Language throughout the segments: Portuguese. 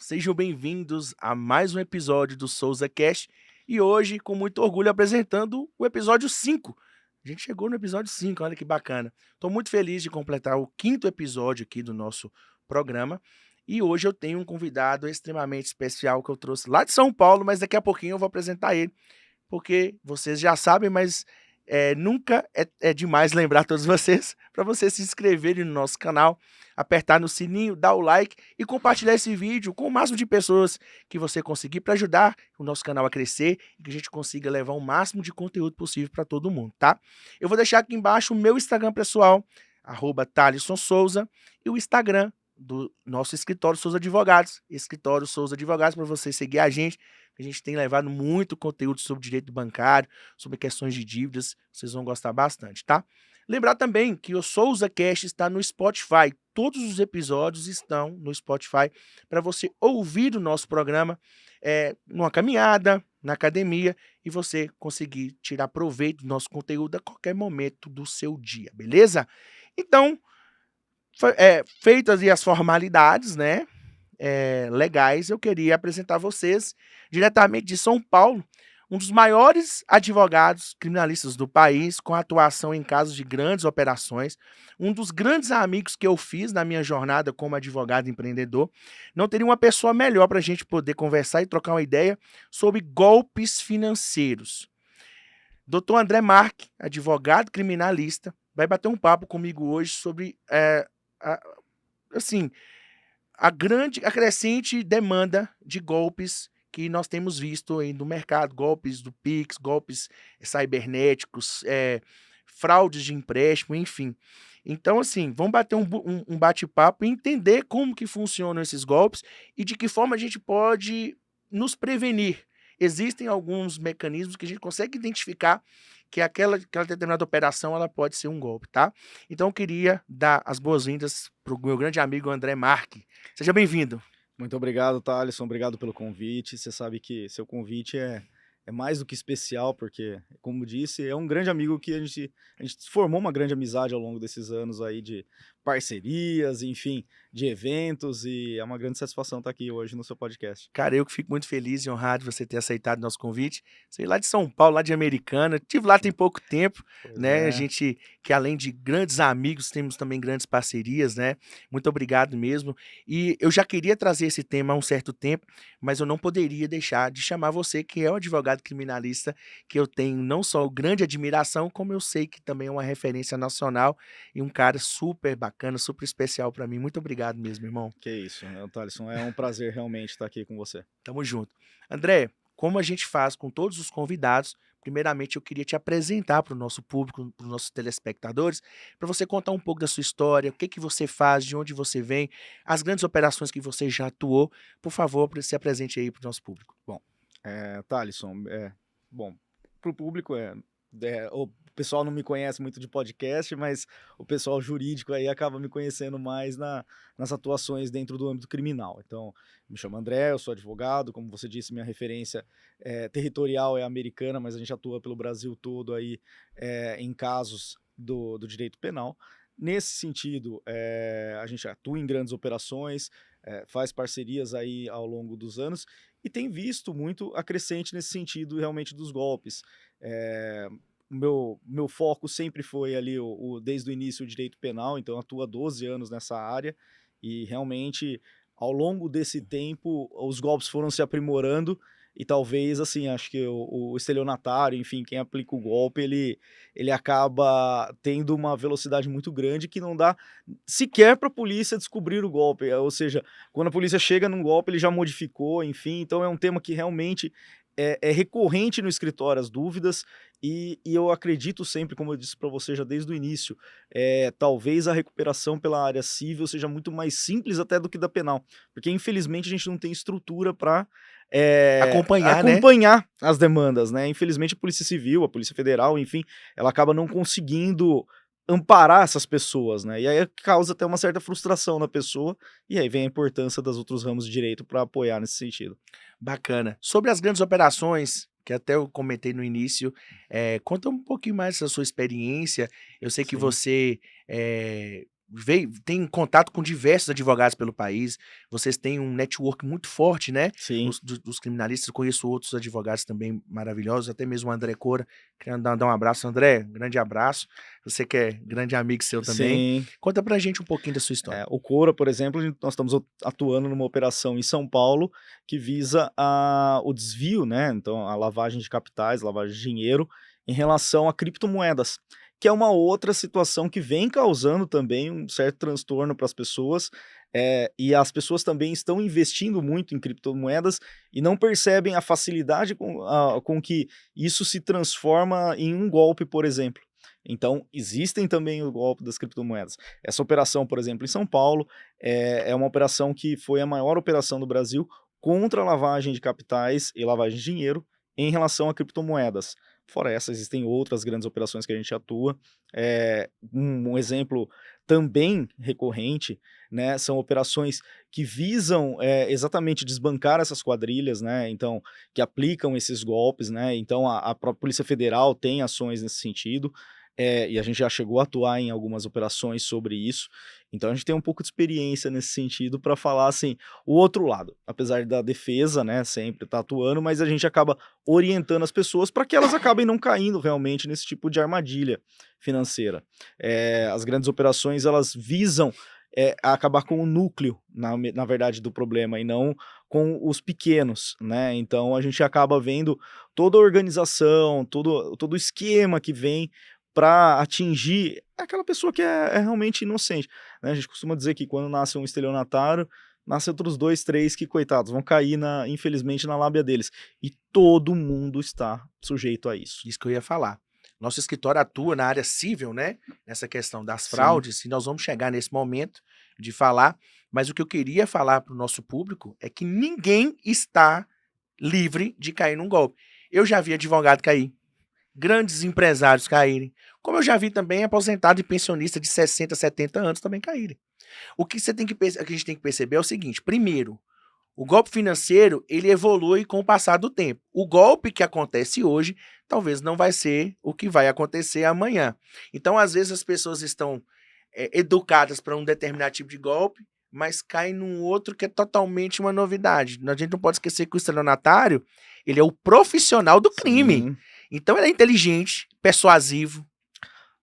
Sejam bem-vindos a mais um episódio do Souza Cast e hoje, com muito orgulho, apresentando o episódio 5. A gente chegou no episódio 5, olha que bacana. Estou muito feliz de completar o quinto episódio aqui do nosso programa e hoje eu tenho um convidado extremamente especial que eu trouxe lá de São Paulo, mas daqui a pouquinho eu vou apresentar ele, porque vocês já sabem, mas nunca é demais lembrar todos vocês para vocês se inscreverem no nosso canal, apertar no sininho, dar o like e compartilhar esse vídeo com o máximo de pessoas que você conseguir para ajudar o nosso canal a crescer e que a gente consiga levar o máximo de conteúdo possível para todo mundo, tá? Eu vou deixar aqui embaixo o meu Instagram pessoal, @TalisonSouza, e o Instagram do nosso escritório Souza Advogados, escritório Souza Advogados, para você seguir a gente tem levado muito conteúdo sobre direito bancário, sobre questões de dívidas, vocês vão gostar bastante, tá? Lembrar também que o Souza Cast está no Spotify, todos os episódios estão no Spotify para você ouvir o nosso programa numa caminhada, na academia e você conseguir tirar proveito do nosso conteúdo a qualquer momento do seu dia, beleza? Então, feitas aí as formalidades, né? Legais, eu queria apresentar a vocês, diretamente de São Paulo, um dos maiores advogados criminalistas do país, com atuação em casos de grandes operações, um dos grandes amigos que eu fiz na minha jornada como advogado empreendedor. Não teria uma pessoa melhor para a gente poder conversar e trocar uma ideia sobre golpes financeiros. Dr. André Marque, advogado criminalista, vai bater um papo comigo hoje sobre, assim, a crescente demanda de golpes que nós temos visto aí no mercado, golpes do Pix, golpes cibernéticos, fraudes de empréstimo, enfim. Então, assim, vamos bater um bate-papo e entender como que funcionam esses golpes e de que forma a gente pode nos prevenir. Existem alguns mecanismos que a gente consegue identificar que aquela determinada operação ela pode ser um golpe, tá? Então, eu queria dar as boas-vindas para o meu grande amigo André Marque. Seja bem-vindo. Muito obrigado, Thalisson. Obrigado pelo convite. Você sabe que seu convite é mais do que especial, porque, como disse, é um grande amigo que a gente formou uma grande amizade ao longo desses anos aí de parcerias, enfim, de eventos, e é uma grande satisfação estar aqui hoje no seu podcast. Cara, eu que fico muito feliz e honrado de você ter aceitado nosso convite. Sei lá de São Paulo, lá de Americana. Estive lá tem pouco tempo, Pois né? A é. gente, que além de grandes amigos, temos também grandes parcerias, né? Muito obrigado mesmo. E eu já queria trazer esse tema há um certo tempo, mas eu não poderia deixar de chamar você, que é um advogado criminalista, que eu tenho não só grande admiração, como eu sei que também é uma referência nacional e um cara super bacana, super especial para mim. Muito obrigado mesmo, irmão. Que isso, Thalisson. É um prazer realmente estar aqui com você. Tamo junto. André, como a gente faz com todos os convidados, primeiramente eu queria te apresentar para o nosso público, para os nossos telespectadores, para você contar um pouco da sua história, o que que você faz, de onde você vem, as grandes operações que você já atuou. Por favor, se apresente aí para o nosso público. Bom, Thalisson, bom, para o público o pessoal não me conhece muito de podcast, mas o pessoal jurídico aí acaba me conhecendo mais nas atuações dentro do âmbito criminal. Então, me chamo André, eu sou advogado, como você disse, minha referência territorial é americana, mas a gente atua pelo Brasil todo aí em casos do direito penal. Nesse sentido, a gente atua em grandes operações, faz parcerias aí ao longo dos anos e tem visto muito a crescente nesse sentido realmente dos golpes. O meu foco sempre foi ali, desde o início, o direito penal, então eu atuo há 12 anos nessa área e realmente, ao longo desse tempo, os golpes foram se aprimorando e talvez, assim, acho que o estelionatário, enfim, quem aplica o golpe, ele acaba tendo uma velocidade muito grande que não dá sequer para a polícia descobrir o golpe, ou seja, quando a polícia chega num golpe, ele já modificou, enfim, então é um tema que realmente é recorrente no escritório as dúvidas, e eu acredito sempre, como eu disse para você já desde o início, talvez a recuperação pela área civil seja muito mais simples até do que da penal, porque infelizmente a gente não tem estrutura para Acompanhar, né? acompanhar as demandas, né? Infelizmente a Polícia Civil, a Polícia Federal, enfim, ela acaba não conseguindo amparar essas pessoas, né? E aí causa até uma certa frustração na pessoa, e aí vem a importância dos outros ramos de direito para apoiar nesse sentido. Bacana. Sobre as grandes operações, que até eu comentei no início, conta um pouquinho mais da sua experiência. Eu sei que Sim. você tem contato com diversos advogados pelo país, vocês têm um network muito forte, né? Sim. Dos criminalistas, eu conheço outros advogados também maravilhosos, até mesmo o André Cora, querendo dar um abraço. André, grande abraço, você que é grande amigo seu também. Sim. Conta pra gente um pouquinho da sua história. O Cora, por exemplo, nós estamos atuando numa operação em São Paulo que visa o desvio, né? Então, a lavagem de capitais, lavagem de dinheiro em relação a criptomoedas, que é uma outra situação que vem causando também um certo transtorno para as pessoas, e as pessoas também estão investindo muito em criptomoedas e não percebem a facilidade com que isso se transforma em um golpe, por exemplo. Então, existem também o golpe das criptomoedas. Essa operação, por exemplo, em São Paulo, é uma operação que foi a maior operação do Brasil contra a lavagem de capitais e lavagem de dinheiro em relação a criptomoedas. Fora essa, existem outras grandes operações que a gente atua. Um exemplo também recorrente, né, são operações que visam exatamente desbancar essas quadrilhas, né, então, que aplicam esses golpes, né, então a própria Polícia Federal tem ações nesse sentido, e a gente já chegou a atuar em algumas operações sobre isso, então a gente tem um pouco de experiência nesse sentido para falar, assim, o outro lado, apesar da defesa, né, sempre tá atuando, mas a gente acaba orientando as pessoas para que elas acabem não caindo realmente nesse tipo de armadilha financeira. As grandes operações, elas visam acabar com o núcleo, na verdade, do problema, e não com os pequenos, né, então a gente acaba vendo toda a organização, todo o esquema que vem para atingir aquela pessoa que é realmente inocente, né? A gente costuma dizer que quando nasce um estelionatário, nasce outros 2, 3 que, coitados, vão cair, infelizmente, na lábia deles. E todo mundo está sujeito a isso. Isso que eu ia falar. Nosso escritório atua na área civil, né? Nessa questão das Sim. fraudes, e nós vamos chegar nesse momento de falar, mas o que eu queria falar para o nosso público é que ninguém está livre de cair num golpe. Eu já vi advogado cair, grandes empresários caírem, como eu já vi também aposentado e pensionista de 60, 70 anos também caírem. O que a gente tem que perceber é o seguinte: primeiro, o golpe financeiro, ele evolui com o passar do tempo. O golpe que acontece hoje, talvez não vai ser o que vai acontecer amanhã. Então, às vezes, as pessoas estão educadas para um determinado tipo de golpe, mas caem num outro que é totalmente uma novidade. A gente não pode esquecer que o estelionatário, ele é o profissional do crime. Sim. Então, ele é inteligente, persuasivo,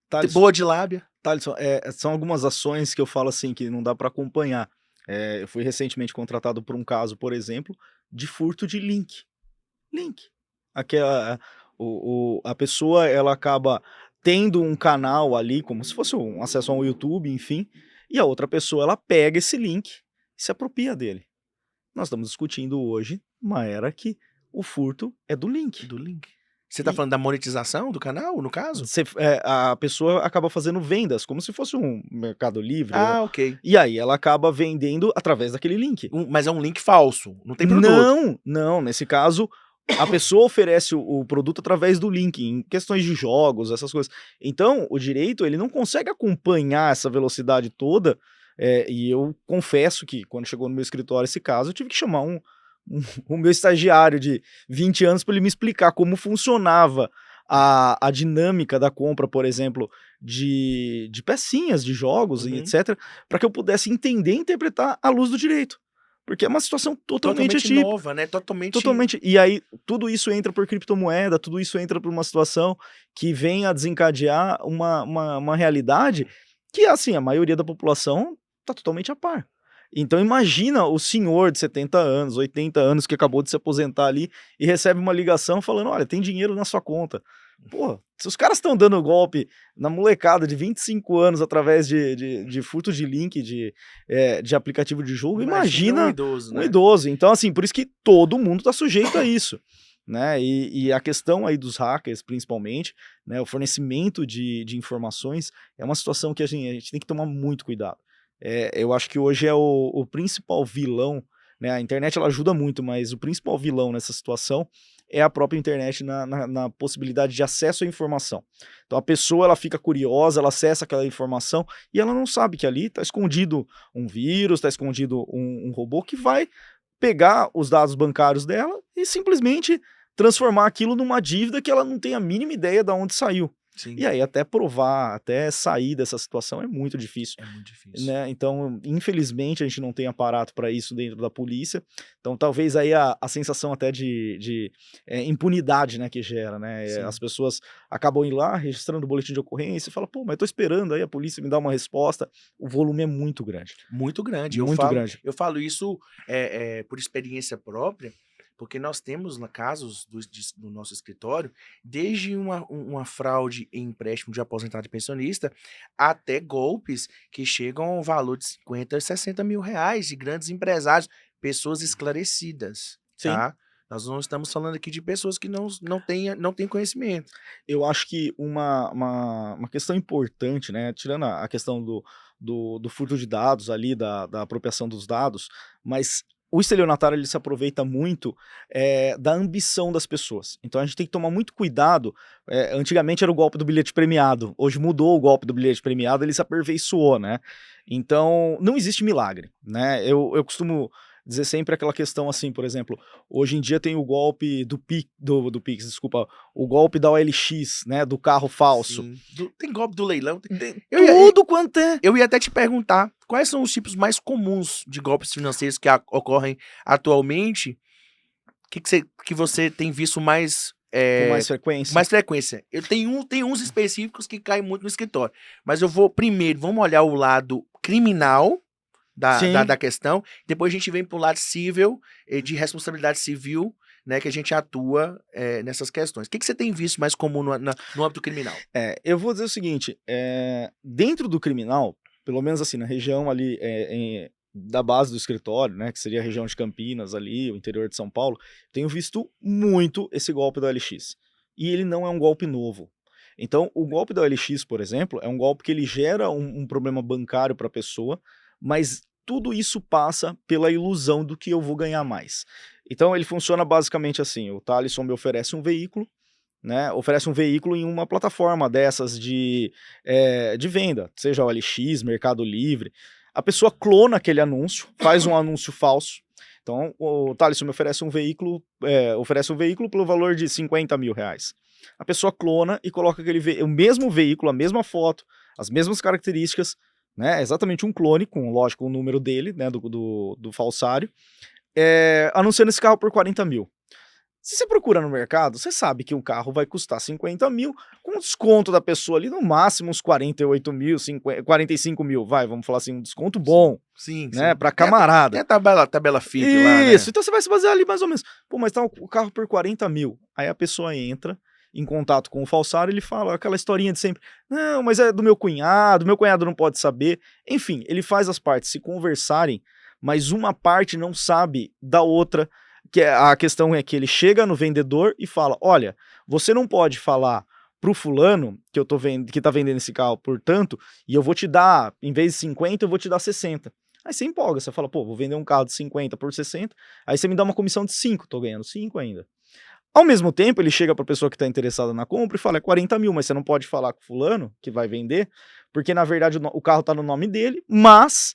Thales, boa de lábia. Thaleson, são algumas ações que eu falo assim que não dá para acompanhar. Eu fui recentemente contratado por um caso, por exemplo, de furto de link. A pessoa, ela acaba tendo um canal ali, como se fosse um acesso ao YouTube, enfim, e a outra pessoa, ela pega esse link e se apropria dele. Nós estamos discutindo hoje uma era que o furto é do link. Você tá falando da monetização do canal, no caso? A pessoa acaba fazendo vendas, como se fosse um Mercado Livre. Ah, ok. E aí ela acaba vendendo através daquele link. Mas é um link falso, não tem produto. Não. Nesse caso, a pessoa oferece o produto através do link, em questões de jogos, essas coisas. Então, o direito, ele não consegue acompanhar essa velocidade toda, e eu confesso que, quando chegou no meu escritório esse caso, eu tive que chamar o meu estagiário de 20 anos para ele me explicar como funcionava a dinâmica da compra, por exemplo, de pecinhas, de jogos e etc, para que eu pudesse entender e interpretar à luz do direito. Porque é uma situação totalmente atípica. Nova, né? Totalmente. E aí, tudo isso entra por criptomoeda, tudo isso entra por uma situação que vem a desencadear uma realidade que, assim, a maioria da população está totalmente a par. Então imagina o senhor de 70 anos, 80 anos que acabou de se aposentar ali e recebe uma ligação falando, olha, tem dinheiro na sua conta. Pô, se os caras estão dando golpe na molecada de 25 anos através de furto de link, de aplicativo de jogo, imagina um idoso. Então, assim, por isso que todo mundo está sujeito a isso. Né? E a questão aí dos hackers, principalmente, né, o fornecimento de informações, é uma situação que a gente tem que tomar muito cuidado. Eu acho que hoje é o principal vilão, né? A internet ela ajuda muito, mas o principal vilão nessa situação é a própria internet na possibilidade de acesso à informação. Então a pessoa ela fica curiosa, ela acessa aquela informação e ela não sabe que ali está escondido um vírus, está escondido um robô que vai pegar os dados bancários dela e simplesmente transformar aquilo numa dívida que ela não tem a mínima ideia de onde saiu. Sim, E aí até provar, até sair dessa situação é muito difícil. é muito difícil. Né? Então, infelizmente, a gente não tem aparato para isso dentro da polícia. Então, talvez aí a sensação até de impunidade, né, que gera, né? As Sim. pessoas acabam indo lá, registrando o boletim de ocorrência e fala, pô, mas tô esperando aí a polícia me dar uma resposta. O volume é muito grande. Muito grande. Muito grande. Eu falo isso por experiência própria, porque nós temos casos do nosso escritório, desde uma fraude em empréstimo de aposentado e pensionista, até golpes que chegam ao valor de 50, 60 mil reais de grandes empresários, pessoas esclarecidas, Sim. tá? Nós não estamos falando aqui de pessoas que não têm conhecimento. Eu acho que uma questão importante, né, tirando a questão do furto de dados ali, da apropriação dos dados, mas o estelionatário ele se aproveita muito da ambição das pessoas. Então a gente tem que tomar muito cuidado. Antigamente era o golpe do bilhete premiado, hoje mudou o golpe do bilhete premiado, ele se aperfeiçoou, né? Então não existe milagre, né? Eu costumo dizer sempre aquela questão assim, por exemplo, hoje em dia tem o golpe do Pix, desculpa, o golpe da OLX, né, do carro falso. Sim. Tem golpe do leilão. Eu ia, Tudo quanto é. eu ia até te perguntar, quais são os tipos mais comuns de golpes financeiros que ocorrem atualmente? Que você tem visto Com mais frequência. mais frequência? Eu tenho uns específicos que caem muito no escritório. Mas vamos olhar o lado criminal Sim. da questão, depois a gente vem pro lado civil, de responsabilidade civil, né, que a gente atua nessas questões. O que você tem visto mais comum no âmbito criminal? Eu vou dizer o seguinte, dentro do criminal, pelo menos assim, na região ali da base do escritório, né, que seria a região de Campinas ali, o interior de São Paulo, tenho visto muito esse golpe do OLX. E ele não é um golpe novo. Então, o golpe da OLX, por exemplo, é um golpe que ele gera um problema bancário para a pessoa, mas tudo isso passa pela ilusão do que eu vou ganhar mais. Então, ele funciona basicamente assim, o Thalisson me oferece um veículo, né, oferece um veículo em uma plataforma dessas de venda, seja o OLX, Mercado Livre. A pessoa clona aquele anúncio, faz um anúncio falso. Então, o Thalisson me oferece um veículo pelo valor de 50 mil reais. A pessoa clona e coloca o mesmo veículo, a mesma foto, as mesmas características, né, exatamente um clone, com, lógico, o número dele, né, do falsário, anunciando esse carro por 40 mil. Se você procura no mercado, você sabe que um carro vai custar 50 mil, com desconto da pessoa ali, no máximo uns 48 mil, 45 mil, vamos falar assim, um desconto bom, Sim, né, sim. pra camarada. Tem a tabela FIP lá, né? Isso, então você vai se basear ali mais ou menos. Pô, mas tá o carro por 40 mil. Aí a pessoa entra em contato com o falsário, ele fala aquela historinha de sempre, não, mas é do meu cunhado não pode saber. Enfim, ele faz as partes se conversarem, mas uma parte não sabe da outra. A questão é que ele chega no vendedor e fala, olha, você não pode falar pro fulano que tá vendendo esse carro por tanto, e eu vou te dar, em vez de 50, eu vou te dar 60. Aí você empolga, você fala, pô, vou vender um carro de 50 por 60, aí você me dá uma comissão de 5, tô ganhando 5 ainda. Ao mesmo tempo, ele chega pra pessoa que tá interessada na compra e fala, é 40 mil, mas você não pode falar com o fulano, que vai vender, porque na verdade o carro tá no nome dele, mas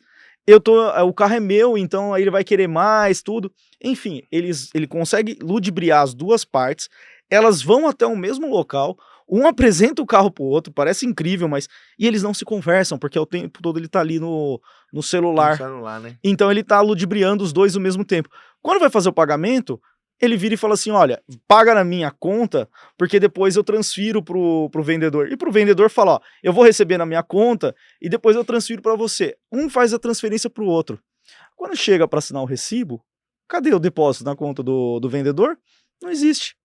o carro é meu, então aí ele vai querer mais, tudo. Enfim, ele consegue ludibriar as duas partes, elas vão até o mesmo local, um apresenta o carro pro outro, parece incrível, mas... E eles não se conversam, porque o tempo todo ele tá ali no celular. No celular, né? Então ele tá ludibriando os dois ao mesmo tempo. Quando vai fazer o pagamento, ele vira e fala assim, olha, paga na minha conta, porque depois eu transfiro pro vendedor. E pro vendedor fala, ó, eu vou receber na minha conta e depois eu transfiro para você. Um faz a transferência pro outro. Quando chega para assinar o recibo, cadê o depósito na conta do vendedor? Não existe.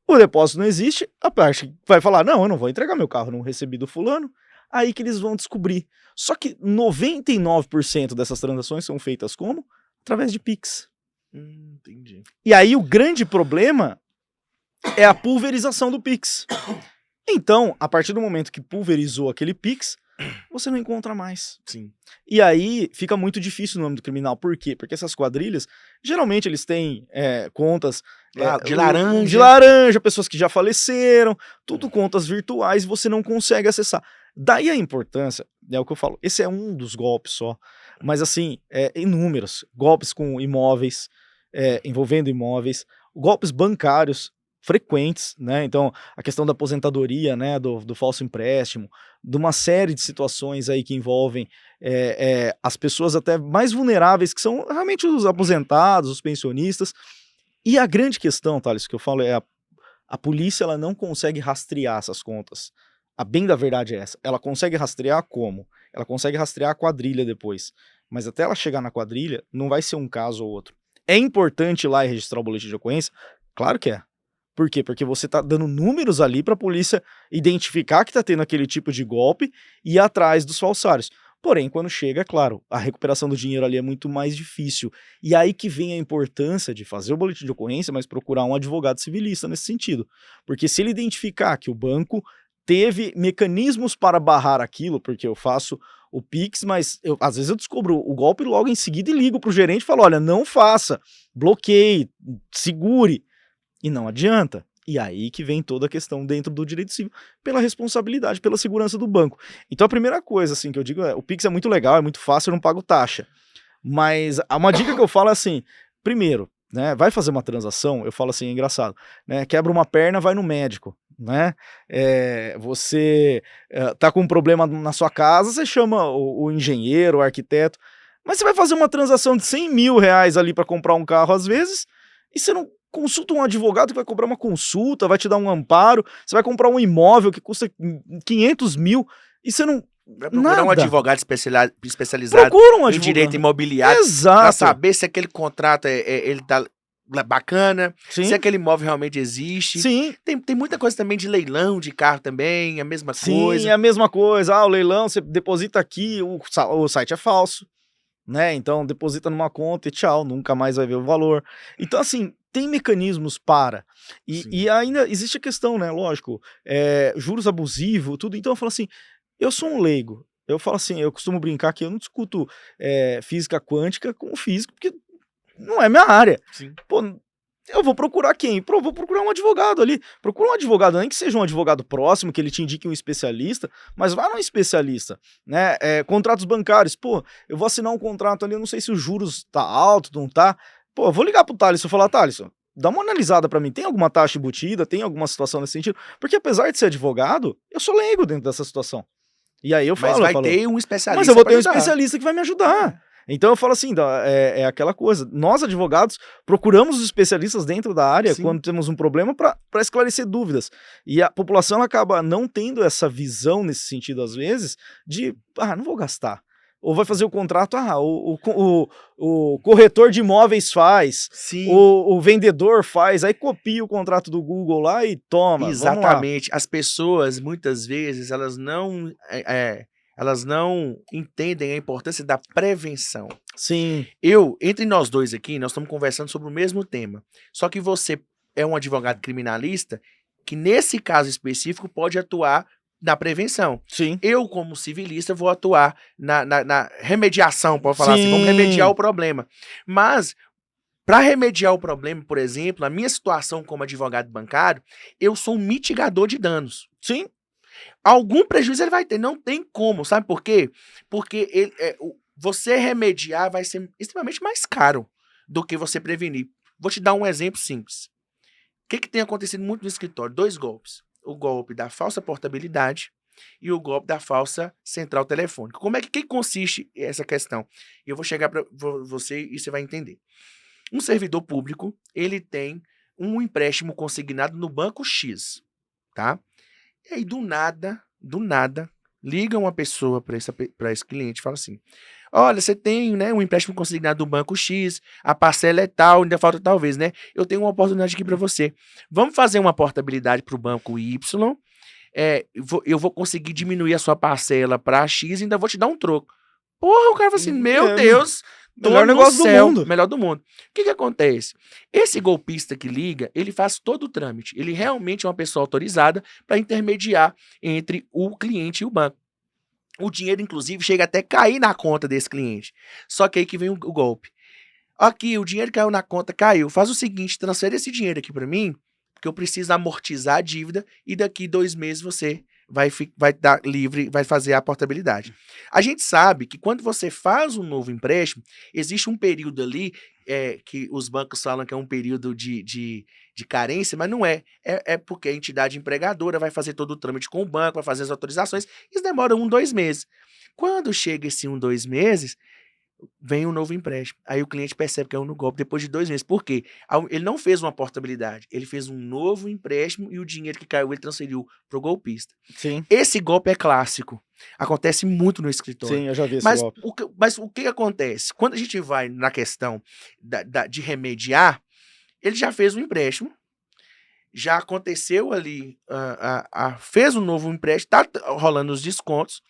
O depósito não existe, a parte vai falar, não, eu não vou entregar meu carro, não recebi do fulano. Aí que eles vão descobrir. Só que 99% dessas transações são feitas como? Através de Pix. Entendi. E aí o grande problema é a pulverização do Pix. Então, a partir do momento que pulverizou aquele Pix, você não encontra mais. Sim. E aí fica muito difícil no âmbito criminal. Por quê? Porque essas quadrilhas, geralmente eles têm contas De laranja. de laranja, pessoas que já faleceram, tudo contas virtuais, você não consegue acessar. Daí a importância, é o que eu falo, esse é um dos golpes só, mas assim, inúmeros golpes com imóveis, envolvendo imóveis, golpes bancários. frequentes, né? Então, a questão da aposentadoria, né, do falso empréstimo, de uma série de situações aí que envolvem as pessoas até mais vulneráveis, que são realmente os aposentados, os pensionistas. E a grande questão, Thales, que eu falo é a polícia ela não consegue rastrear essas contas. A bem da verdade é essa. Ela consegue rastrear como? Ela consegue rastrear a quadrilha depois. Mas até ela chegar na quadrilha, não vai ser um caso ou outro. É importante ir lá e registrar o boletim de ocorrência? Claro que é. Por quê? Porque você tá dando números ali para a polícia identificar que tá tendo aquele tipo de golpe e ir atrás dos falsários. Porém, quando chega, é claro, a recuperação do dinheiro ali é muito mais difícil. E aí que vem a importância de fazer o boletim de ocorrência, mas procurar um advogado civilista nesse sentido. Porque se ele identificar que o banco teve mecanismos para barrar aquilo, porque eu faço o Pix, mas às vezes eu descubro o golpe logo em seguida e ligo para o gerente e falo, olha, não faça, bloqueie, segure. E não adianta. E aí que vem toda a questão dentro do direito civil, pela responsabilidade, pela segurança do banco. Então a primeira coisa assim que eu digo é, o Pix é muito legal, é muito fácil, eu não pago taxa. Mas uma dica que eu falo é assim, primeiro, né, vai fazer uma transação, eu falo assim, é engraçado, né, quebra uma perna, vai no médico, né, você tá com um problema na sua casa, você chama o engenheiro, o arquiteto, mas você vai fazer uma transação de 100 mil reais ali para comprar um carro às vezes, e você não consulta um advogado que vai cobrar uma consulta, vai te dar um amparo, você vai comprar um imóvel que custa 500 mil, e você não... Vai procurar um Nada. advogado especializado Procura um em advogado. direito imobiliário para Exato. saber se aquele contrato ele tá bacana, Sim. se aquele imóvel realmente existe. Sim. Tem muita coisa também de leilão de carro também, a mesma Sim, coisa. é a mesma coisa. Ah, o leilão, você deposita aqui, o site é falso, né? Então deposita numa conta e tchau, nunca mais vai ver o valor. Então, assim, tem mecanismos para. E ainda existe a questão, né? Lógico, juros abusivos, tudo. Então eu falo assim, eu sou um leigo. Eu falo assim, eu costumo brincar que eu não discuto física quântica com físico, porque não é minha área. Sim. Pô, eu vou procurar quem? Pô, vou procurar um advogado ali. Procura um advogado, nem que seja um advogado próximo, que ele te indique um especialista, mas vá num especialista, né? Contratos bancários. Pô, eu vou assinar um contrato ali, eu não sei se os juros tá alto, não tá. Pô, eu vou ligar pro Thaleson e falar, Thaleson, dá uma analisada pra mim. Tem alguma taxa embutida? Tem alguma situação nesse sentido? Porque apesar de ser advogado, eu sou leigo dentro dessa situação. E aí eu falo... Mas vai ter um especialista. Mas eu vou ter um ajudar. especialista que vai me ajudar. Então eu falo assim, é aquela coisa, nós advogados procuramos os especialistas dentro da área Sim. quando temos um problema para esclarecer dúvidas. E a população ela acaba não tendo essa visão nesse sentido às vezes de, não vou gastar. Ou vai fazer o contrato, o corretor de imóveis faz, Sim. o vendedor faz, aí copia o contrato do Google lá e toma. Exatamente. As pessoas, muitas vezes, elas não entendem a importância da prevenção. Sim. Entre nós dois aqui, nós estamos conversando sobre o mesmo tema. Só que você é um advogado criminalista que, nesse caso específico, pode atuar na prevenção. Sim. Eu, como civilista, vou atuar na remediação, pode falar assim, vamos remediar o problema. Mas, para remediar o problema, por exemplo, a minha situação como advogado bancário, eu sou um mitigador de danos. Sim. Algum prejuízo ele vai ter, não tem como, sabe por quê? Porque você remediar vai ser extremamente mais caro do que você prevenir. Vou te dar um exemplo simples. O que tem acontecido muito no escritório? 2 golpes. O golpe da falsa portabilidade e o golpe da falsa central telefônica. Que consiste essa questão? Eu vou chegar para você e você vai entender. Um servidor público, ele tem um empréstimo consignado no banco X, tá? E aí, do nada, liga uma pessoa para esse cliente e fala assim, olha, você tem, né, um empréstimo consignado do banco X, a parcela é tal, ainda falta talvez, né? Eu tenho uma oportunidade aqui para você. Vamos fazer uma portabilidade para o banco Y, eu vou conseguir diminuir a sua parcela para X e ainda vou te dar um troco. Porra, o cara fala assim, meu Deus... Melhor negócio do mundo. Melhor do mundo. O que acontece? Esse golpista que liga, ele faz todo o trâmite. Ele realmente é uma pessoa autorizada para intermediar entre o cliente e o banco. O dinheiro, inclusive, chega até a cair na conta desse cliente. Só que aí que vem o golpe. Aqui, o dinheiro caiu na conta, caiu. Faz o seguinte, transfere esse dinheiro aqui para mim, porque eu preciso amortizar a dívida e daqui 2 meses você vai dar livre, vai fazer a portabilidade. A gente sabe que quando você faz um novo empréstimo, existe um período ali que os bancos falam que é um período de de carência, mas não é. É porque a entidade empregadora vai fazer todo o trâmite com o banco, vai fazer as autorizações, isso demora 1, 2 meses. Quando chega esse 1, 2 meses, vem um novo empréstimo. Aí o cliente percebe que é no golpe depois de 2 meses. Por quê? Ele não fez uma portabilidade, ele fez um novo empréstimo e o dinheiro que caiu ele transferiu pro golpista. Sim, Esse golpe é clássico. Acontece muito no escritório. sim, eu já vi esse Mas golpe. o que acontece? Quando a gente vai na questão de remediar, ele já fez um empréstimo, já aconteceu ali, fez um novo empréstimo, tá rolando os descontos,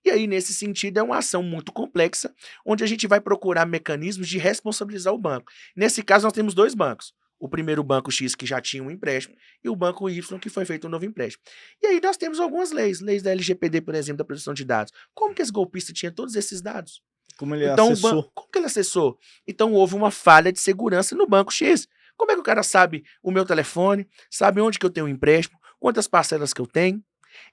e aí, nesse sentido, é uma ação muito complexa, onde a gente vai procurar mecanismos de responsabilizar o banco. Nesse caso, nós temos 2 bancos. O primeiro banco X, que já tinha um empréstimo, e o banco Y, que foi feito um novo empréstimo. E aí nós temos algumas leis da LGPD, por exemplo, da proteção de dados. Como que esse golpista tinha todos esses dados? Como ele Então, acessou. como que ele acessou? Então, houve uma falha de segurança no banco X. Como é que o cara sabe o meu telefone, sabe onde que eu tenho um empréstimo, quantas parcelas que eu tenho?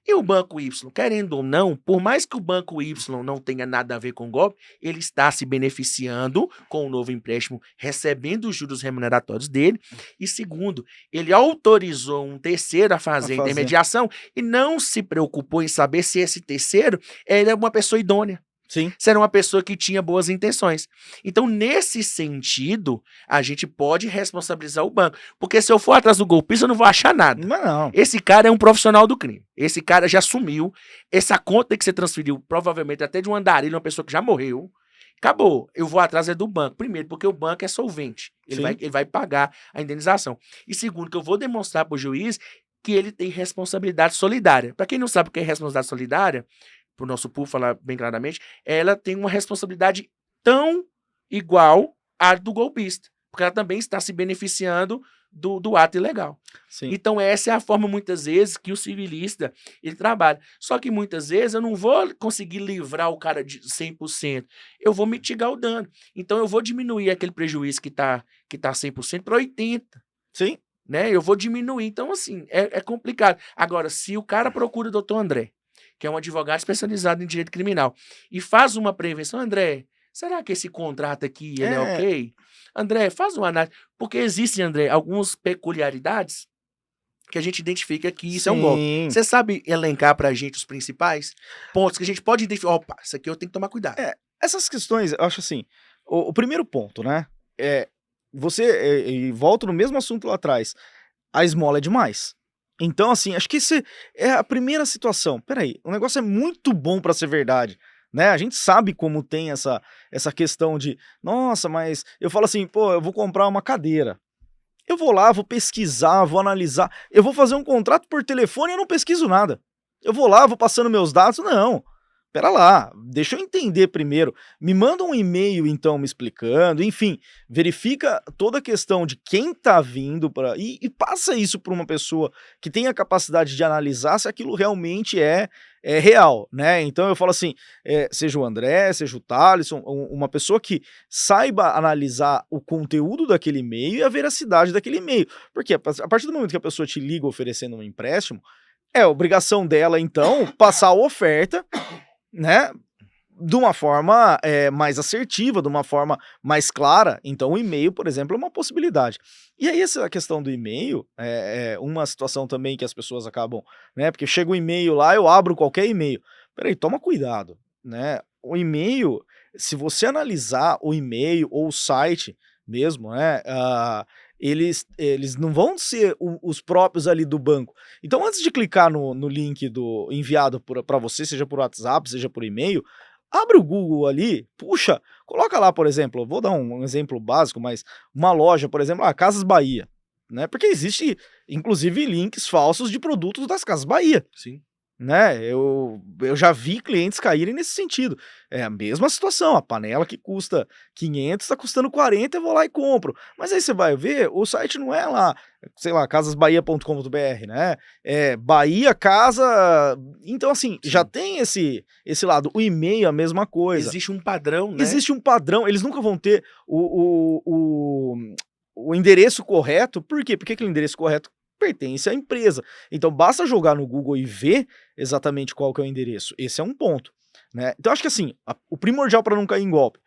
E o banco Y, querendo ou não, por mais que o banco Y não tenha nada a ver com o golpe, ele está se beneficiando com o novo empréstimo, recebendo os juros remuneratórios dele. E segundo, ele autorizou um terceiro a fazer a intermediação e não se preocupou em saber se esse terceiro era uma pessoa idônea. Sim. Se era uma pessoa que tinha boas intenções. Então, nesse sentido, a gente pode responsabilizar o banco. Porque se eu for atrás do golpista, eu não vou achar nada. Mas não. Esse cara é um profissional do crime. Esse cara já sumiu. Essa conta que você transferiu, provavelmente até de um andarilho, uma pessoa que já morreu. Acabou. Eu vou atrás do banco. Primeiro, porque o banco é solvente. Ele vai pagar a indenização. E segundo, que eu vou demonstrar para o juiz que ele tem responsabilidade solidária. Para quem não sabe o que é responsabilidade solidária, para o nosso povo falar bem claramente, ela tem uma responsabilidade tão igual à do golpista, porque ela também está se beneficiando do ato ilegal. Sim. Então essa é a forma, muitas vezes, que o civilista ele trabalha. Só que muitas vezes eu não vou conseguir livrar o cara de 100%, eu vou mitigar o dano. Então eu vou diminuir aquele prejuízo que está 100% para 80%. Sim. Né? Eu vou diminuir. Então, assim, é complicado. Agora, se o cara procura o doutor André, que é um advogado especializado em direito criminal, e faz uma prevenção, André, será que esse contrato aqui ele é ok? André, faz uma análise. Porque existem, André, algumas peculiaridades que a gente identifica que isso é um golpe. Você sabe elencar pra gente os principais pontos que a gente pode identificar? Opa, isso aqui eu tenho que tomar cuidado. Essas questões, eu acho assim, o primeiro ponto, né, e volto no mesmo assunto lá atrás, a esmola é demais. Então, assim, acho que esse é a primeira situação. Peraí, o negócio é muito bom pra ser verdade, né? A gente sabe como tem essa questão de, nossa, mas eu falo assim, pô, eu vou comprar uma cadeira. Eu vou lá, vou pesquisar, vou analisar, eu vou fazer um contrato por telefone e eu não pesquiso nada. Eu vou lá, vou passando meus dados, não. Pera lá, deixa eu entender primeiro. Me manda um e-mail, então, me explicando, enfim, verifica toda a questão de quem tá vindo e passa isso para uma pessoa que tem a capacidade de analisar se aquilo realmente é real, né? Então eu falo assim, seja o André, seja o Thaleson, uma pessoa que saiba analisar o conteúdo daquele e-mail e a veracidade daquele e-mail. Porque a partir do momento que a pessoa te liga oferecendo um empréstimo, é obrigação dela, então, passar a oferta, né, de uma forma mais assertiva, de uma forma mais clara. Então o e-mail, por exemplo, é uma possibilidade. E aí essa questão do e-mail é uma situação também que as pessoas acabam, né, porque chega um e-mail lá, eu abro qualquer e-mail. Peraí, toma cuidado, né, o e-mail, se você analisar o e-mail ou o site mesmo, né, eles não vão ser os próprios ali do banco. Então, antes de clicar no link enviado para você, seja por WhatsApp, seja por e-mail, abre o Google ali, puxa, coloca lá, por exemplo, vou dar um exemplo básico, mas uma loja, por exemplo, Casas Bahia, né? Porque existe, inclusive, links falsos de produtos das Casas Bahia. Sim. Né, eu já vi clientes caírem nesse sentido. É a mesma situação, a panela que custa 500 tá custando 40, eu vou lá e compro. Mas aí você vai ver, o site não é lá, sei lá, casasbahia.com.br, né? É Bahia Casa. Então, assim, já tem esse lado. O e-mail, a mesma coisa. Existe um padrão, né? Existe um padrão, eles nunca vão ter o endereço correto. Por quê? Porque aquele endereço correto pertence à empresa. Então basta jogar no Google e ver exatamente qual que é o endereço. Esse é um ponto, né? Então acho que assim, o primordial para não cair em golpe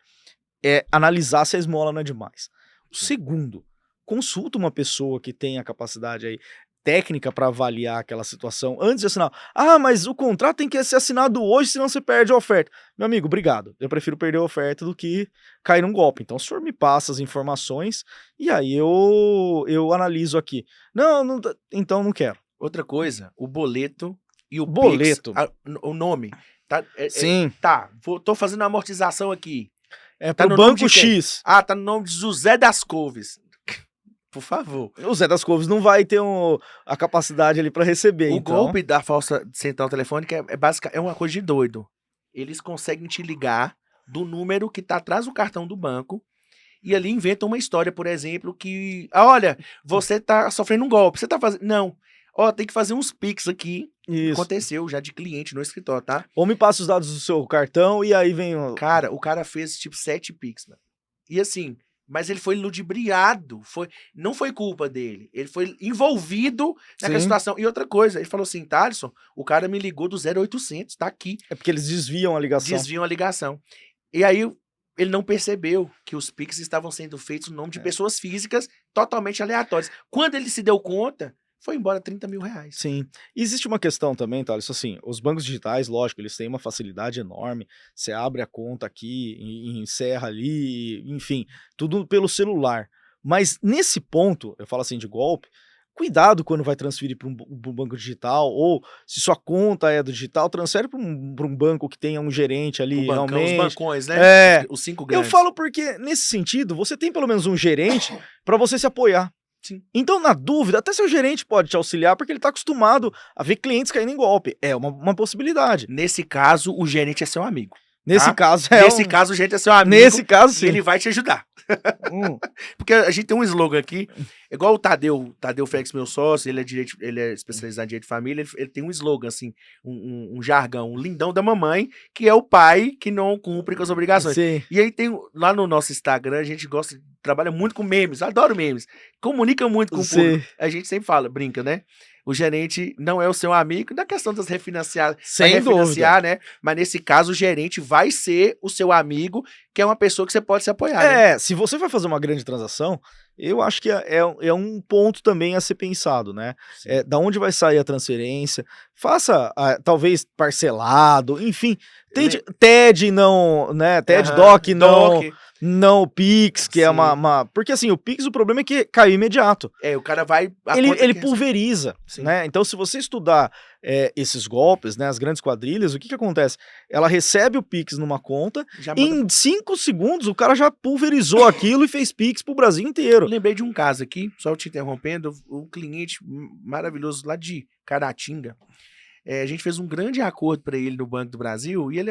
é analisar se a esmola não é demais. O segundo, consulta uma pessoa que tenha capacidade aí técnica para avaliar aquela situação antes de assinar. Ah, mas o contrato tem que ser assinado hoje, senão você perde a oferta. Meu amigo, obrigado. Eu prefiro perder a oferta do que cair num golpe. Então, o senhor me passa as informações e aí eu analiso aqui. Não, então não quero. Outra coisa, o boleto e o Boleto. Pix, o nome. Tá, Sim. Tô fazendo a amortização aqui. É Tá pro no nome banco de quem? X. Ah, tá no nome de José das Couves. Por favor. O Zé das Couves não vai ter a capacidade ali para receber, O então. golpe da falsa central telefônica é uma coisa de doido. Eles conseguem te ligar do número que tá atrás do cartão do banco e ali inventam uma história, por exemplo, que... olha, você tá sofrendo um golpe, você tá fazendo... Não. Ó, tem que fazer uns Pix aqui. Isso. Aconteceu já de cliente no escritório, tá? Ou me passa os dados do seu cartão e aí vem o... Cara, o cara fez tipo 7 Pix, mano. E assim... Mas ele foi ludibriado, não foi culpa dele. Ele foi envolvido naquela situação. E outra coisa, ele falou assim, Thaleson, o cara me ligou do 0800, tá aqui. É porque eles desviam a ligação. Desviam a ligação. E aí ele não percebeu que os Pix estavam sendo feitos no nome de pessoas físicas totalmente aleatórias. Quando ele se deu conta, foi embora 30 mil reais. Sim. E existe uma questão também, Thaleson, assim, os bancos digitais, lógico, eles têm uma facilidade enorme, você abre a conta aqui, e encerra ali, enfim, tudo pelo celular. Mas nesse ponto, eu falo assim de golpe, cuidado quando vai transferir para um banco digital, ou se sua conta é do digital, transfere para um banco que tenha um gerente ali, realmente. Os bancões, né? Os 5 grandes. Eu falo porque, nesse sentido, você tem pelo menos um gerente para você se apoiar. Sim. Então, na dúvida, até seu gerente pode te auxiliar, porque ele está acostumado a ver clientes caindo em golpe. É uma possibilidade. Nesse caso, o gerente é seu amigo. Nesse caso, Nesse caso, o gerente é seu amigo. Nesse caso, sim. E ele vai te ajudar. Porque a gente tem um slogan aqui, igual o Tadeu Félix, meu sócio, ele é especializado em direito de família, ele tem um slogan, assim, um jargão, um lindão da mamãe, que é o pai que não cumpre com as obrigações. Sim. E aí tem, lá no nosso Instagram, a gente trabalha muito com memes, adoro memes, comunica muito com o público. A gente sempre fala, brinca, né? O gerente não é o seu amigo, na questão das refinanciar, né? Mas nesse caso, o gerente vai ser o seu amigo, que é uma pessoa que você pode se apoiar. Né? Se você vai fazer uma grande transação, eu acho que é um ponto também a ser pensado, né? Da onde vai sair a transferência, faça talvez parcelado, enfim, TED não, né? TED, DOC não o Pix, que é uma... Porque assim, o Pix, o problema é que caiu imediato. O cara vai... Ele pulveriza, né? Então, se você estudar esses golpes, né, as grandes quadrilhas, o que acontece? Ela recebe o Pix numa conta, em 5 segundos o cara já pulverizou aquilo e fez Pix pro Brasil inteiro. Eu lembrei de um caso aqui, só te interrompendo, um cliente maravilhoso lá de Caratinga. A gente fez um grande acordo para ele no Banco do Brasil e ele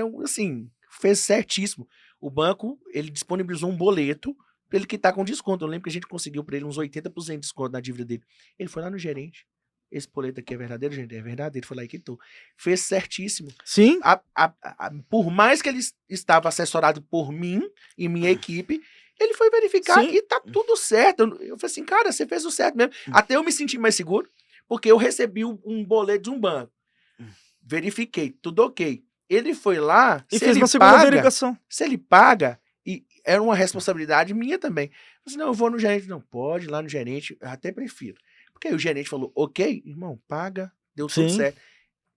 fez certíssimo. O banco, ele disponibilizou um boleto para ele quitar com desconto. Eu lembro que a gente conseguiu para ele uns 80% de desconto na dívida dele. Ele foi lá no gerente. Esse boleto aqui é verdadeiro, gente? É verdadeiro. Ele foi lá e quitou. Fez certíssimo. Sim. Por mais que ele estava assessorado por mim e minha equipe, ele foi verificar e tá tudo certo. Eu falei assim, cara, você fez o certo mesmo. Até eu me senti mais seguro, porque eu recebi um boleto de um banco. Verifiquei, tudo ok. Ele foi lá, e fez uma segunda verificação. Se ele paga, e era uma responsabilidade minha também. Eu disse, não, eu vou no gerente. Não, pode ir lá no gerente, eu até prefiro. Porque aí o gerente falou, ok, irmão, paga, deu tudo certo.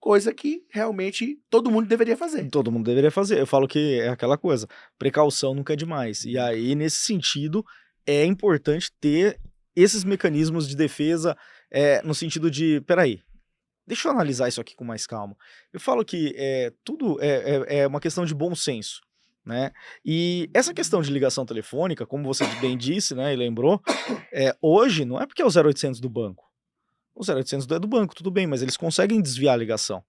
Coisa que realmente todo mundo deveria fazer. Todo mundo deveria fazer. Eu falo que é aquela coisa, precaução nunca é demais. E aí, nesse sentido, é importante ter esses mecanismos de defesa no sentido de, peraí, deixa eu analisar isso aqui com mais calma. Eu falo que tudo é uma questão de bom senso, né? E essa questão de ligação telefônica, como você bem disse, né, e lembrou, hoje não é porque é o 0800 do banco. O 0800 é do banco, tudo bem, mas eles conseguem desviar a ligação.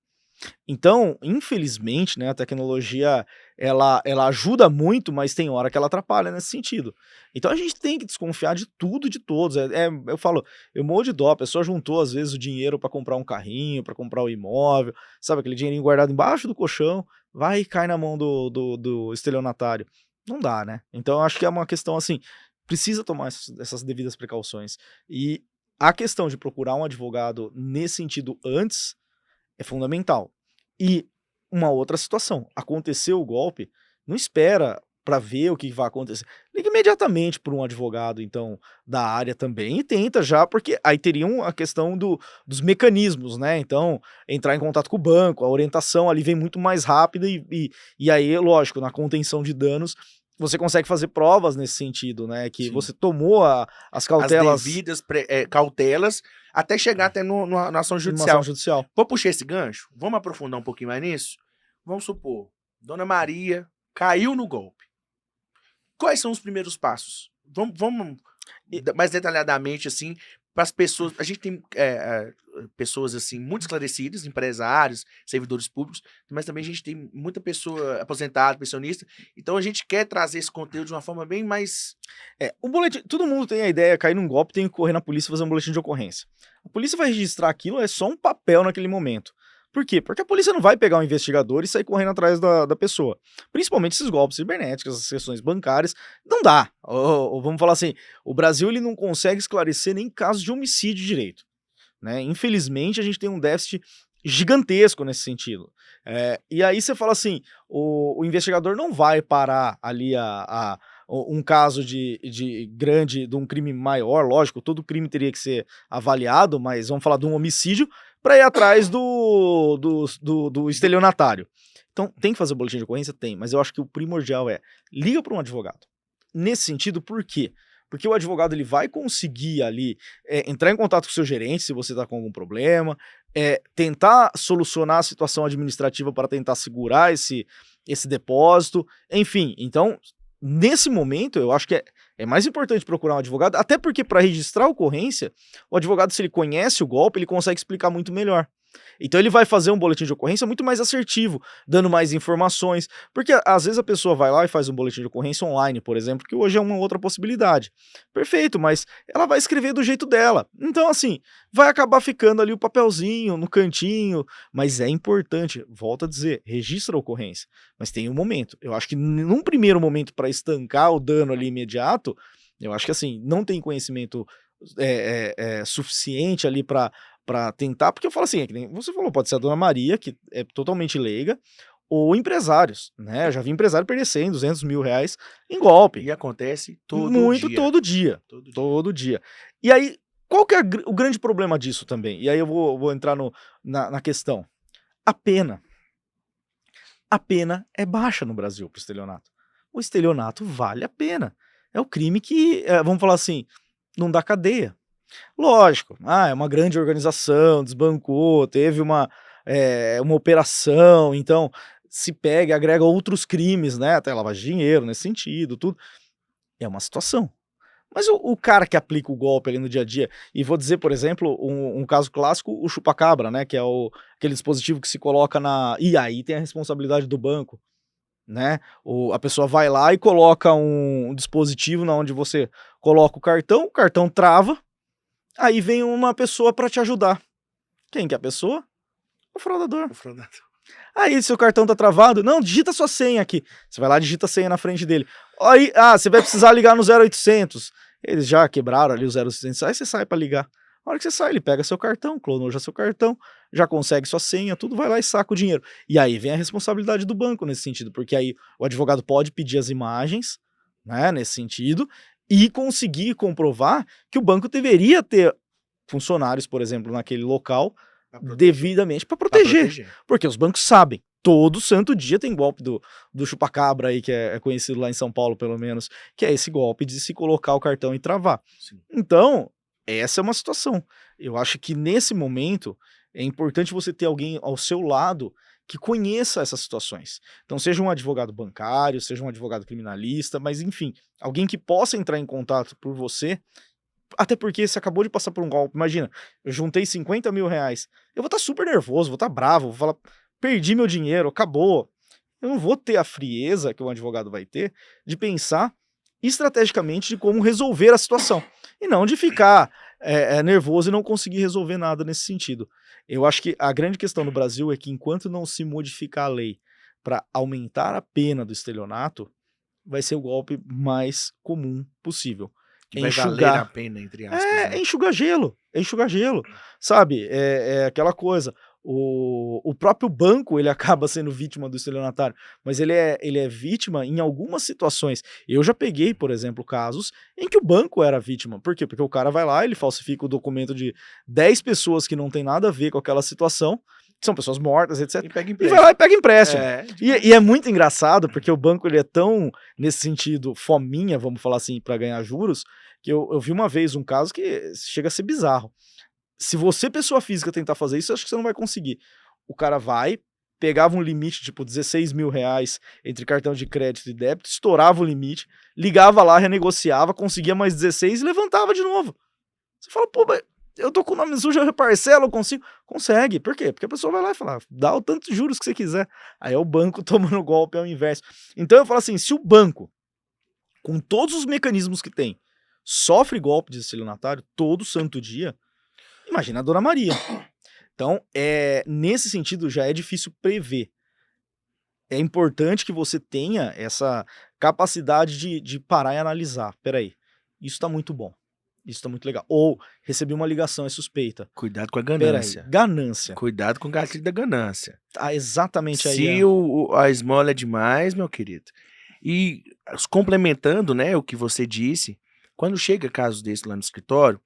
Então, infelizmente, né, a tecnologia ela ajuda muito, mas tem hora que ela atrapalha nesse sentido. Então a gente tem que desconfiar de tudo e de todos. Eu falo, eu morro de dó, a pessoa juntou às vezes o dinheiro para comprar um carrinho, para comprar um imóvel, sabe, aquele dinheirinho guardado embaixo do colchão, vai e cai na mão do estelionatário. Não dá, né? Então eu acho que é uma questão assim, precisa tomar essas devidas precauções. E a questão de procurar um advogado nesse sentido antes é fundamental. E uma outra situação, aconteceu o golpe, não espera para ver o que vai acontecer. Liga imediatamente para um advogado, então, da área também e tenta já, porque aí teriam a questão dos mecanismos, né? Então, entrar em contato com o banco, a orientação ali vem muito mais rápida e aí, lógico, na contenção de danos, você consegue fazer provas nesse sentido, né? Que Sim. você tomou as cautelas. As devidas cautelas até chegar até na ação Numa judicial. ação judicial. Vou puxar esse gancho? Vamos aprofundar um pouquinho mais nisso? Vamos supor, Dona Maria caiu no golpe. Quais são os primeiros passos? Vamos mais detalhadamente, assim, para as pessoas. A gente tem pessoas, assim, muito esclarecidas, empresários, servidores públicos, mas também a gente tem muita pessoa aposentada, pensionista. Então a gente quer trazer esse conteúdo de uma forma bem mais. O boletim, todo mundo tem a ideia, cair num golpe, tem que correr na polícia e fazer um boletim de ocorrência. A polícia vai registrar aquilo, é só um papel naquele momento. Por quê? Porque a polícia não vai pegar um investigador e sair correndo atrás da pessoa. Principalmente esses golpes cibernéticos, essas questões bancárias, não dá. Ou vamos falar assim, o Brasil ele não consegue esclarecer nem casos de homicídio direito. Né? Infelizmente, a gente tem um déficit gigantesco nesse sentido. E aí você fala assim, o investigador não vai parar ali um caso de um crime maior, lógico, todo crime teria que ser avaliado, mas vamos falar de um homicídio, para ir atrás do estelionatário. Então, tem que fazer o boletim de ocorrência? Tem, mas eu acho que o primordial liga para um advogado. Nesse sentido, por quê? Porque o advogado ele vai conseguir ali entrar em contato com o seu gerente se você está com algum problema, tentar solucionar a situação administrativa para tentar segurar esse depósito, enfim. Então, nesse momento, eu acho que é mais importante procurar um advogado, até porque para registrar a ocorrência, o advogado, se ele conhece o golpe, ele consegue explicar muito melhor. Então ele vai fazer um boletim de ocorrência muito mais assertivo, dando mais informações, porque às vezes a pessoa vai lá e faz um boletim de ocorrência online, por exemplo, que hoje é uma outra possibilidade. Perfeito, mas ela vai escrever do jeito dela. Então assim, vai acabar ficando ali o papelzinho no cantinho, mas é importante, volto a dizer, registra a ocorrência, mas tem um momento. Eu acho que num primeiro momento para estancar o dano ali imediato, eu acho que assim, não tem conhecimento suficiente ali para tentar, porque eu falo assim, é que nem você falou, pode ser a Dona Maria, que é totalmente leiga, ou empresários, né? Eu já vi empresário perder 100, 200 mil reais em golpe. E acontece todo dia. Todo dia. E aí, qual que é o grande problema disso também? E aí eu vou entrar na questão. A pena. A pena é baixa no Brasil pro estelionato. O estelionato vale a pena. É o crime que, vamos falar assim, não dá cadeia. Lógico, é uma grande organização, desbancou, teve uma operação, então se pega e agrega outros crimes, né, até lavagem de dinheiro nesse sentido, tudo, é uma situação. Mas o cara que aplica o golpe ali no dia a dia, e vou dizer, por exemplo, um caso clássico, o chupa-cabra, né, que é aquele dispositivo que se coloca e aí tem a responsabilidade do banco, né, a pessoa vai lá e coloca um dispositivo onde você coloca o cartão trava, aí vem uma pessoa para te ajudar. Quem que é a pessoa? O fraudador. Aí, seu cartão tá travado, não, digita sua senha aqui. Você vai lá, digita a senha na frente dele. Aí, você vai precisar ligar no 0800. Eles já quebraram ali o 0800, aí você sai para ligar. Na hora que você sai, ele pega seu cartão, clonou já seu cartão, já consegue sua senha, tudo, vai lá e saca o dinheiro. E aí vem a responsabilidade do banco nesse sentido, porque aí o advogado pode pedir as imagens, né, nesse sentido, e conseguir comprovar que o banco deveria ter funcionários, por exemplo, naquele local, devidamente para proteger. Porque os bancos sabem, todo santo dia tem golpe do chupa-cabra aí, que é conhecido lá em São Paulo, pelo menos, que é esse golpe de se colocar o cartão e travar. Sim. Então, essa é uma situação. Eu acho que nesse momento é importante você ter alguém ao seu lado que conheça essas situações. Então, seja um advogado bancário, seja um advogado criminalista, mas enfim, alguém que possa entrar em contato por você, até porque você acabou de passar por um golpe. Imagina, eu juntei 50 mil reais, eu vou estar super nervoso, vou estar bravo, vou falar, perdi meu dinheiro, acabou. Eu não vou ter a frieza que um advogado vai ter de pensar estrategicamente de como resolver a situação, e não de ficar nervoso e não conseguir resolver nada nesse sentido. Eu acho que a grande questão no Brasil é que enquanto não se modificar a lei para aumentar a pena do estelionato, vai ser o golpe mais comum possível. Que vai valer a pena, entre aspas. É enxugar gelo, sabe? É aquela coisa. O próprio banco, ele acaba sendo vítima do estelionatário, mas ele é vítima em algumas situações. Eu já peguei, por exemplo, casos em que o banco era vítima. Por quê? Porque o cara vai lá, ele falsifica o documento de 10 pessoas que não tem nada a ver com aquela situação, que são pessoas mortas, etc. E pega E vai lá e pega empréstimo. É, E é muito engraçado, porque o banco ele é tão, nesse sentido, fominha, vamos falar assim, para ganhar juros, que eu vi uma vez um caso que chega a ser bizarro. Se você, pessoa física, tentar fazer isso, eu acho que você não vai conseguir. O cara vai, pegava um limite, tipo 16 mil reais entre cartão de crédito e débito, estourava o limite, ligava lá, renegociava, conseguia mais 16 e levantava de novo. Você fala, pô, mas eu tô com o nome sujo, eu reparcelo, eu consigo. Consegue. Por quê? Porque a pessoa vai lá e fala, dá o tanto de juros que você quiser. Aí é o banco tomando golpe ao inverso. Então eu falo assim, se o banco, com todos os mecanismos que tem, sofre golpe de estelionatário todo santo dia, imagina a Dona Maria. Então, nesse sentido, já é difícil prever. É importante que você tenha essa capacidade de parar e analisar. Peraí, isso tá muito bom. Isso tá muito legal. Ou recebi uma ligação, é suspeita. Cuidado com a Peraí, ganância. ganância. Cuidado com o gatilho da ganância. Tá exatamente aí. Se a esmola é demais, meu querido. E complementando, né, o que você disse, quando chega casos desse lá no escritório,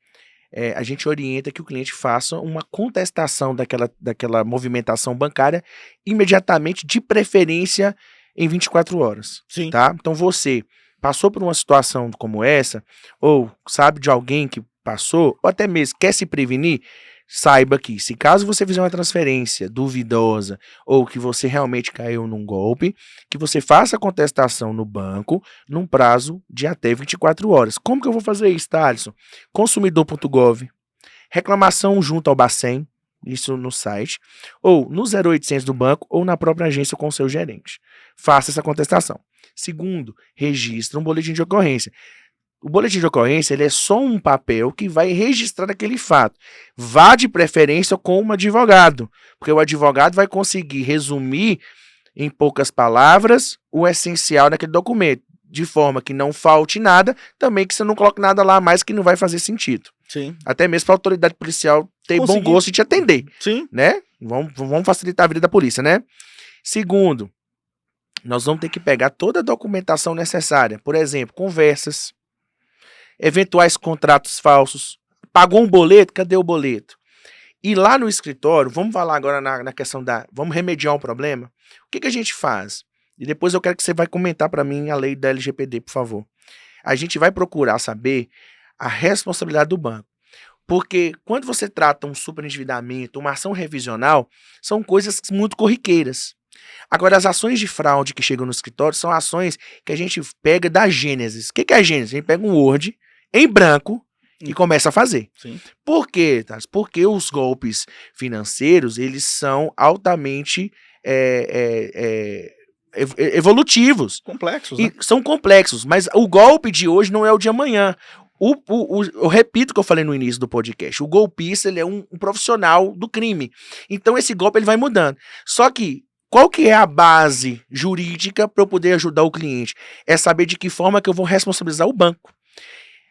a gente orienta que o cliente faça uma contestação daquela movimentação bancária imediatamente, de preferência em 24 horas. Sim. Tá? Então você passou por uma situação como essa, ou sabe de alguém que passou, ou até mesmo quer se prevenir, saiba que se caso você fizer uma transferência duvidosa ou que você realmente caiu num golpe, que você faça a contestação no banco num prazo de até 24 horas. Como que eu vou fazer isso, Thaleson? Consumidor.gov, reclamação junto ao Bacen, isso no site, ou no 0800 do banco ou na própria agência com o seu gerente. Faça essa contestação. Segundo, registre um boletim de ocorrência. O boletim de ocorrência ele é só um papel que vai registrar aquele fato. Vá de preferência com um advogado, porque o advogado vai conseguir resumir em poucas palavras o essencial daquele documento, de forma que não falte nada, também que você não coloque nada lá a mais que não vai fazer sentido. Sim. Até mesmo para a autoridade policial ter bom gosto em te atender. Sim. Né? Vamos facilitar a vida da polícia, né? Segundo, nós vamos ter que pegar toda a documentação necessária. Por exemplo, conversas, eventuais contratos falsos. Pagou um boleto? Cadê o boleto? E lá no escritório, vamos falar agora na questão vamos remediar um problema? O que a gente faz? E depois eu quero que você vai comentar para mim a lei da LGPD, por favor. A gente vai procurar saber a responsabilidade do banco. Porque quando você trata um superendividamento, uma ação revisional, são coisas muito corriqueiras. Agora, as ações de fraude que chegam no escritório são ações que a gente pega da Gênesis. O que é a Gênesis? A gente pega um Word em branco e começa a fazer. Sim. Por quê, Thales? Porque os golpes financeiros, eles são altamente evolutivos. Complexos, né? E são complexos, mas o golpe de hoje não é o de amanhã. Eu repito o que eu falei no início do podcast. O golpista ele é um profissional do crime. Então esse golpe ele vai mudando. Só que qual que é a base jurídica para eu poder ajudar o cliente? É saber de que forma que eu vou responsabilizar o banco.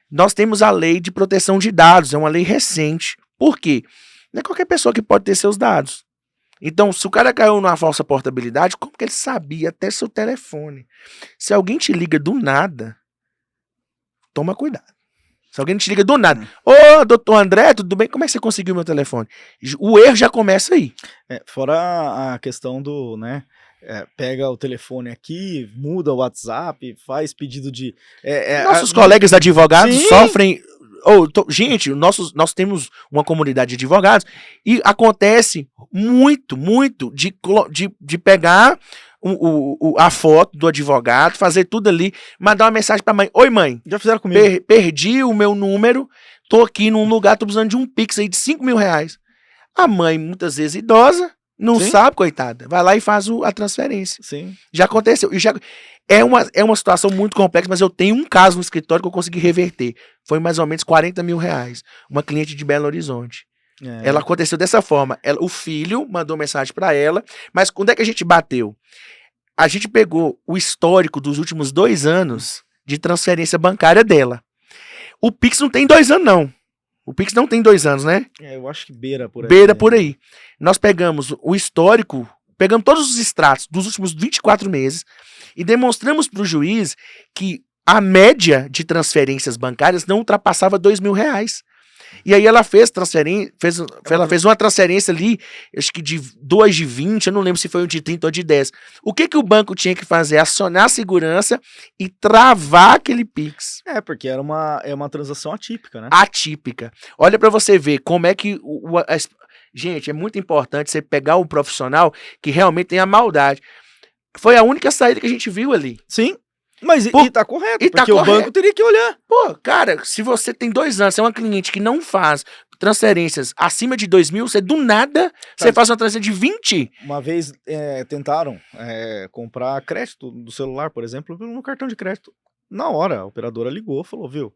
Nós temos a lei de proteção de dados, é uma lei recente. Por quê? Não é qualquer pessoa que pode ter seus dados. Então, se o cara caiu numa falsa portabilidade, como que ele sabia até seu telefone? Se alguém te liga do nada, toma cuidado. Se alguém te liga do nada, ô, doutor André, tudo bem? Como é que você conseguiu meu telefone? O erro já começa aí. Fora a questão do, né, pega o telefone aqui, muda o WhatsApp, faz pedido de... Nossos colegas advogados Sim. sofrem... gente, nós temos uma comunidade de advogados e acontece muito de pegar a foto do advogado, fazer tudo ali, mandar uma mensagem pra mãe. Oi, mãe. Já fizeram comigo. Perdi o meu número, tô aqui num lugar, tô precisando de um Pix aí de 5 mil reais. A mãe, muitas vezes idosa, não Sim. sabe, coitada. Vai lá e faz a transferência. Sim. Já aconteceu. É uma situação muito complexa, mas eu tenho um caso no escritório que eu consegui reverter. Foi mais ou menos 40 mil reais. Uma cliente de Belo Horizonte. Ela aconteceu dessa forma. O filho mandou mensagem para ela, mas quando é que a gente bateu? A gente pegou o histórico dos últimos 2 anos de transferência bancária dela. O Pix não tem 2 anos, não. O Pix não tem 2 anos, né? Eu acho que beira por aí. Beira né? por aí. Nós pegamos o histórico, pegamos todos os extratos dos últimos 24 meses e demonstramos para o juiz que a média de transferências bancárias não ultrapassava R$2.000. E aí ela fez uma transferência ali, acho que de 2 de 20, eu não lembro se foi um de 30 ou de 10. O que o banco tinha que fazer? Acionar a segurança e travar aquele Pix. Porque é uma transação atípica, né? Atípica. Olha pra você ver como é que gente, é muito importante você pegar um profissional que realmente tem a maldade. Foi a única saída que a gente viu ali. Sim. Mas e tá correto, e tá porque o correto. banco teria que olhar. Pô, cara, se você tem 2 anos, você é uma cliente que não faz transferências acima de 2.000, você do nada, você faz uma transferência de 20. Uma vez tentaram comprar crédito do celular, por exemplo, no cartão de crédito. Na hora, a operadora ligou e falou, viu,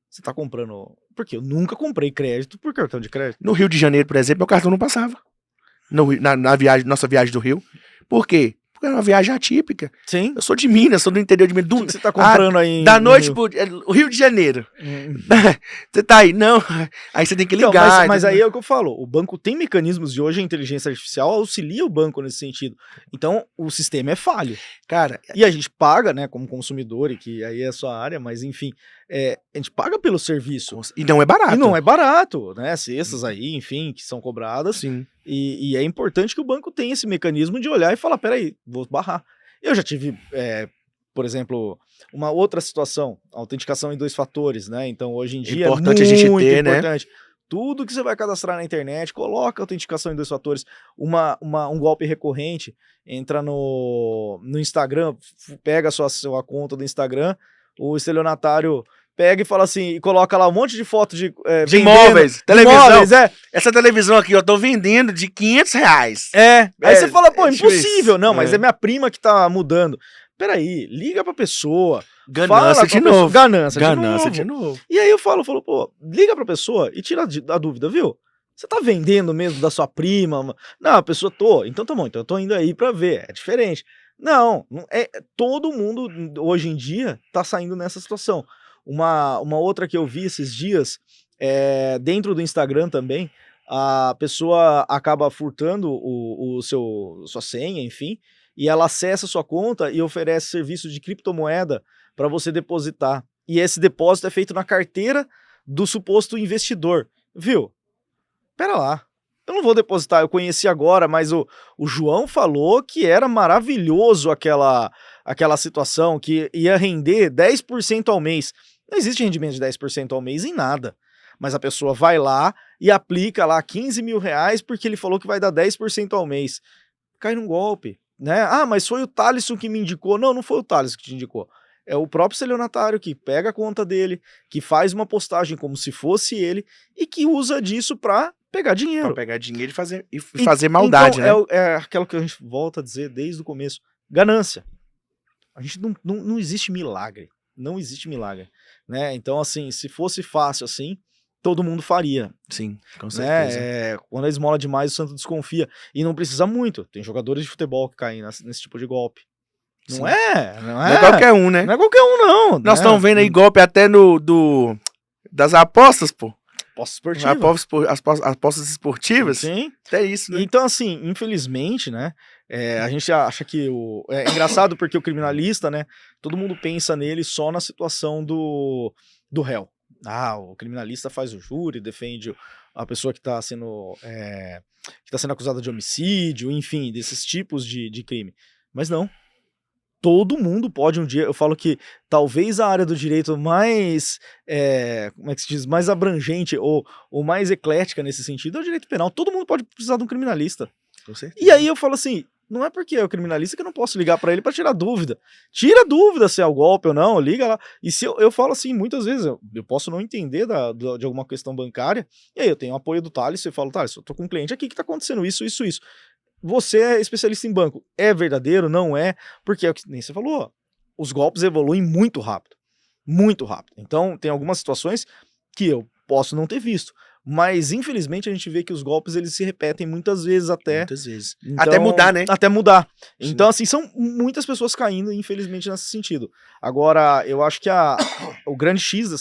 você tá comprando... Porque eu nunca comprei crédito por cartão de crédito. No Rio de Janeiro, por exemplo, meu cartão não passava. Nossa viagem do Rio. Por quê? Porque era uma viagem atípica. Sim. Eu sou de Minas, sou do interior de Minas. O que você tá comprando aí? Da noite pro Rio de Janeiro. Você tá aí, não. Aí você tem que ligar. Então, mas aí é o que eu falo. O banco tem mecanismos de hoje, a inteligência artificial auxilia o banco nesse sentido. Então, o sistema é falho. Cara, e a gente paga, né, como consumidor, e que aí é a sua área, mas enfim, a gente paga pelo serviço. E não é barato. E não é barato, né? Cestas aí, enfim, que são cobradas. Sim. E é importante que o banco tenha esse mecanismo de olhar e falar, peraí, vou barrar. Eu já tive, por exemplo, uma outra situação, autenticação em 2 fatores, né? Então, hoje em dia importante é a gente muito ter, importante. Né? Tudo que você vai cadastrar na internet, coloca autenticação em 2 fatores. Um golpe recorrente, entra no Instagram, pega a sua conta do Instagram, o estelionatário pega e fala assim, e coloca lá um monte de foto de imóveis, televisão. Imóveis, Essa televisão aqui, eu tô vendendo de R$500. Aí você fala, pô, impossível. Isso. Não, mas é minha prima que tá mudando. Peraí, liga pra pessoa. Ganância de novo. Ganância de novo. E aí eu falo, pô, liga pra pessoa e tira a dúvida, viu? Você tá vendendo mesmo da sua prima? Não, a pessoa então tá bom, então eu tô indo aí pra ver, é diferente. Não, todo mundo hoje em dia tá saindo nessa situação. Uma outra que eu vi esses dias, dentro do Instagram também, a pessoa acaba furtando sua senha, enfim, e ela acessa sua conta e oferece serviço de criptomoeda para você depositar. E esse depósito é feito na carteira do suposto investidor. Viu? Pera lá. Eu não vou depositar, eu conheci agora, mas o João falou que era maravilhoso aquela situação, que ia render 10% ao mês. Não existe rendimento de 10% ao mês em nada. Mas a pessoa vai lá e aplica lá R$15.000 porque ele falou que vai dar 10% ao mês. Cai num golpe, né? Ah, mas foi o Thalisson que me indicou. Não foi o Thalisson que te indicou. É o próprio estelionatário que pega a conta dele, que faz uma postagem como se fosse ele e que usa disso pra pegar dinheiro. Pra pegar dinheiro e fazer maldade, então, né? É aquilo que a gente volta a dizer desde o começo. Ganância. A gente não existe milagre. Não existe milagre, né? Então, assim, se fosse fácil assim, todo mundo faria. Sim, com certeza. Né? Quando a esmola demais, o santo desconfia. E não precisa muito. Tem jogadores de futebol que caem nesse tipo de golpe. Não é qualquer um, né? Não é qualquer um, não. Nós estamos vendo aí golpe até das apostas, pô. Apostas esportivas. Sim. Até isso, né? Então, assim, infelizmente, né? A gente acha que é engraçado porque o criminalista, né? Todo mundo pensa nele só na situação do réu. Ah, o criminalista faz o júri, defende a pessoa que está sendo acusada de homicídio, enfim, desses tipos de crime. Mas não. Todo mundo pode um dia, eu falo que talvez a área do direito mais, como é que se diz, mais abrangente ou mais eclética nesse sentido é o direito penal. Todo mundo pode precisar de um criminalista. Com certeza. E aí eu falo assim, não é porque é o criminalista que eu não posso ligar para ele para tirar dúvida. Tira dúvida se é o golpe ou não, liga lá. E se eu falo assim, muitas vezes, eu posso não entender de alguma questão bancária, e aí eu tenho o apoio do Thales, eu falo, Thales, eu tô com um cliente aqui que tá acontecendo isso. Você é especialista em banco. É verdadeiro? Não é? Porque é o que nem você falou. Os golpes evoluem muito rápido. Muito rápido. Então, tem algumas situações que eu posso não ter visto. Mas, infelizmente, a gente vê que os golpes eles se repetem muitas vezes até... Muitas vezes. Então, até mudar, né? Até mudar. Sim. Então, assim, são muitas pessoas caindo, infelizmente, nesse sentido. Agora, eu acho que o grande X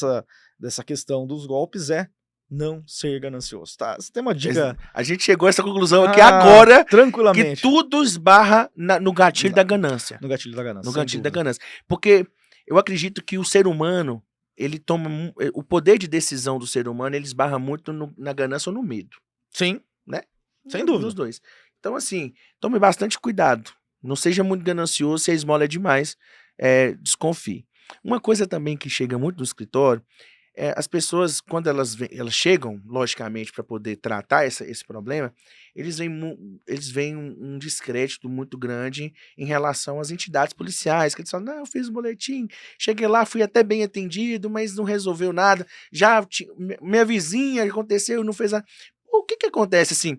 dessa questão dos golpes é não ser ganancioso, tá? Você tem uma dica... A gente chegou a essa conclusão aqui agora, que tranquilamente. tudo esbarra no gatilho da ganância. No gatilho da ganância. No gatilho da ganância. Porque eu acredito que o ser humano, ele toma... O poder de decisão do ser humano, ele esbarra muito na ganância ou no medo. Sim. Né? Sem dúvida. Nos dois. Então, assim, tome bastante cuidado. Não seja muito ganancioso, se a esmola é demais, desconfie. Uma coisa também que chega muito no escritório, as pessoas, quando elas chegam, logicamente, para poder tratar esse problema, eles veem um descrédito muito grande em relação às entidades policiais, que eles falam, não, eu fiz um boletim, cheguei lá, fui até bem atendido, mas não resolveu nada, minha vizinha aconteceu, não fez nada. O que acontece, assim,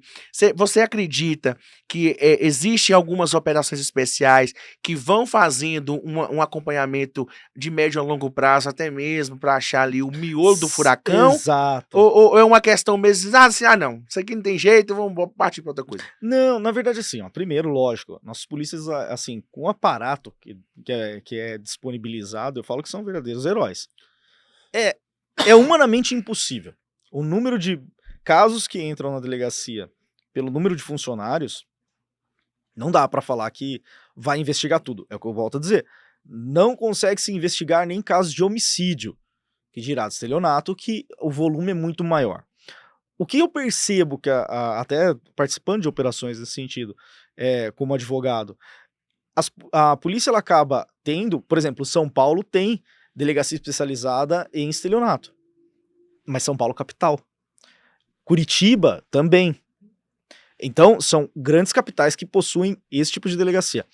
você acredita que existem algumas operações especiais que vão fazendo um acompanhamento de médio a longo prazo, até mesmo para achar ali o miolo do furacão? Exato. Ou é uma questão mesmo, assim, não, isso aqui não tem jeito, vamos partir para outra coisa? Não, na verdade, assim, ó, primeiro, lógico, nossas polícias, assim, com o aparato que é disponibilizado, eu falo que são verdadeiros heróis. É humanamente impossível. O número de casos que entram na delegacia pelo número de funcionários, não dá para falar que vai investigar tudo. É o que eu volto a dizer. Não consegue se investigar nem casos de homicídio, que dirá de estelionato, que o volume é muito maior. O que eu percebo, que até participando de operações nesse sentido, como advogado, a polícia ela acaba tendo, por exemplo, São Paulo tem delegacia especializada em estelionato, mas São Paulo capital. Curitiba também. Então, são grandes capitais que possuem esse tipo de delegacia.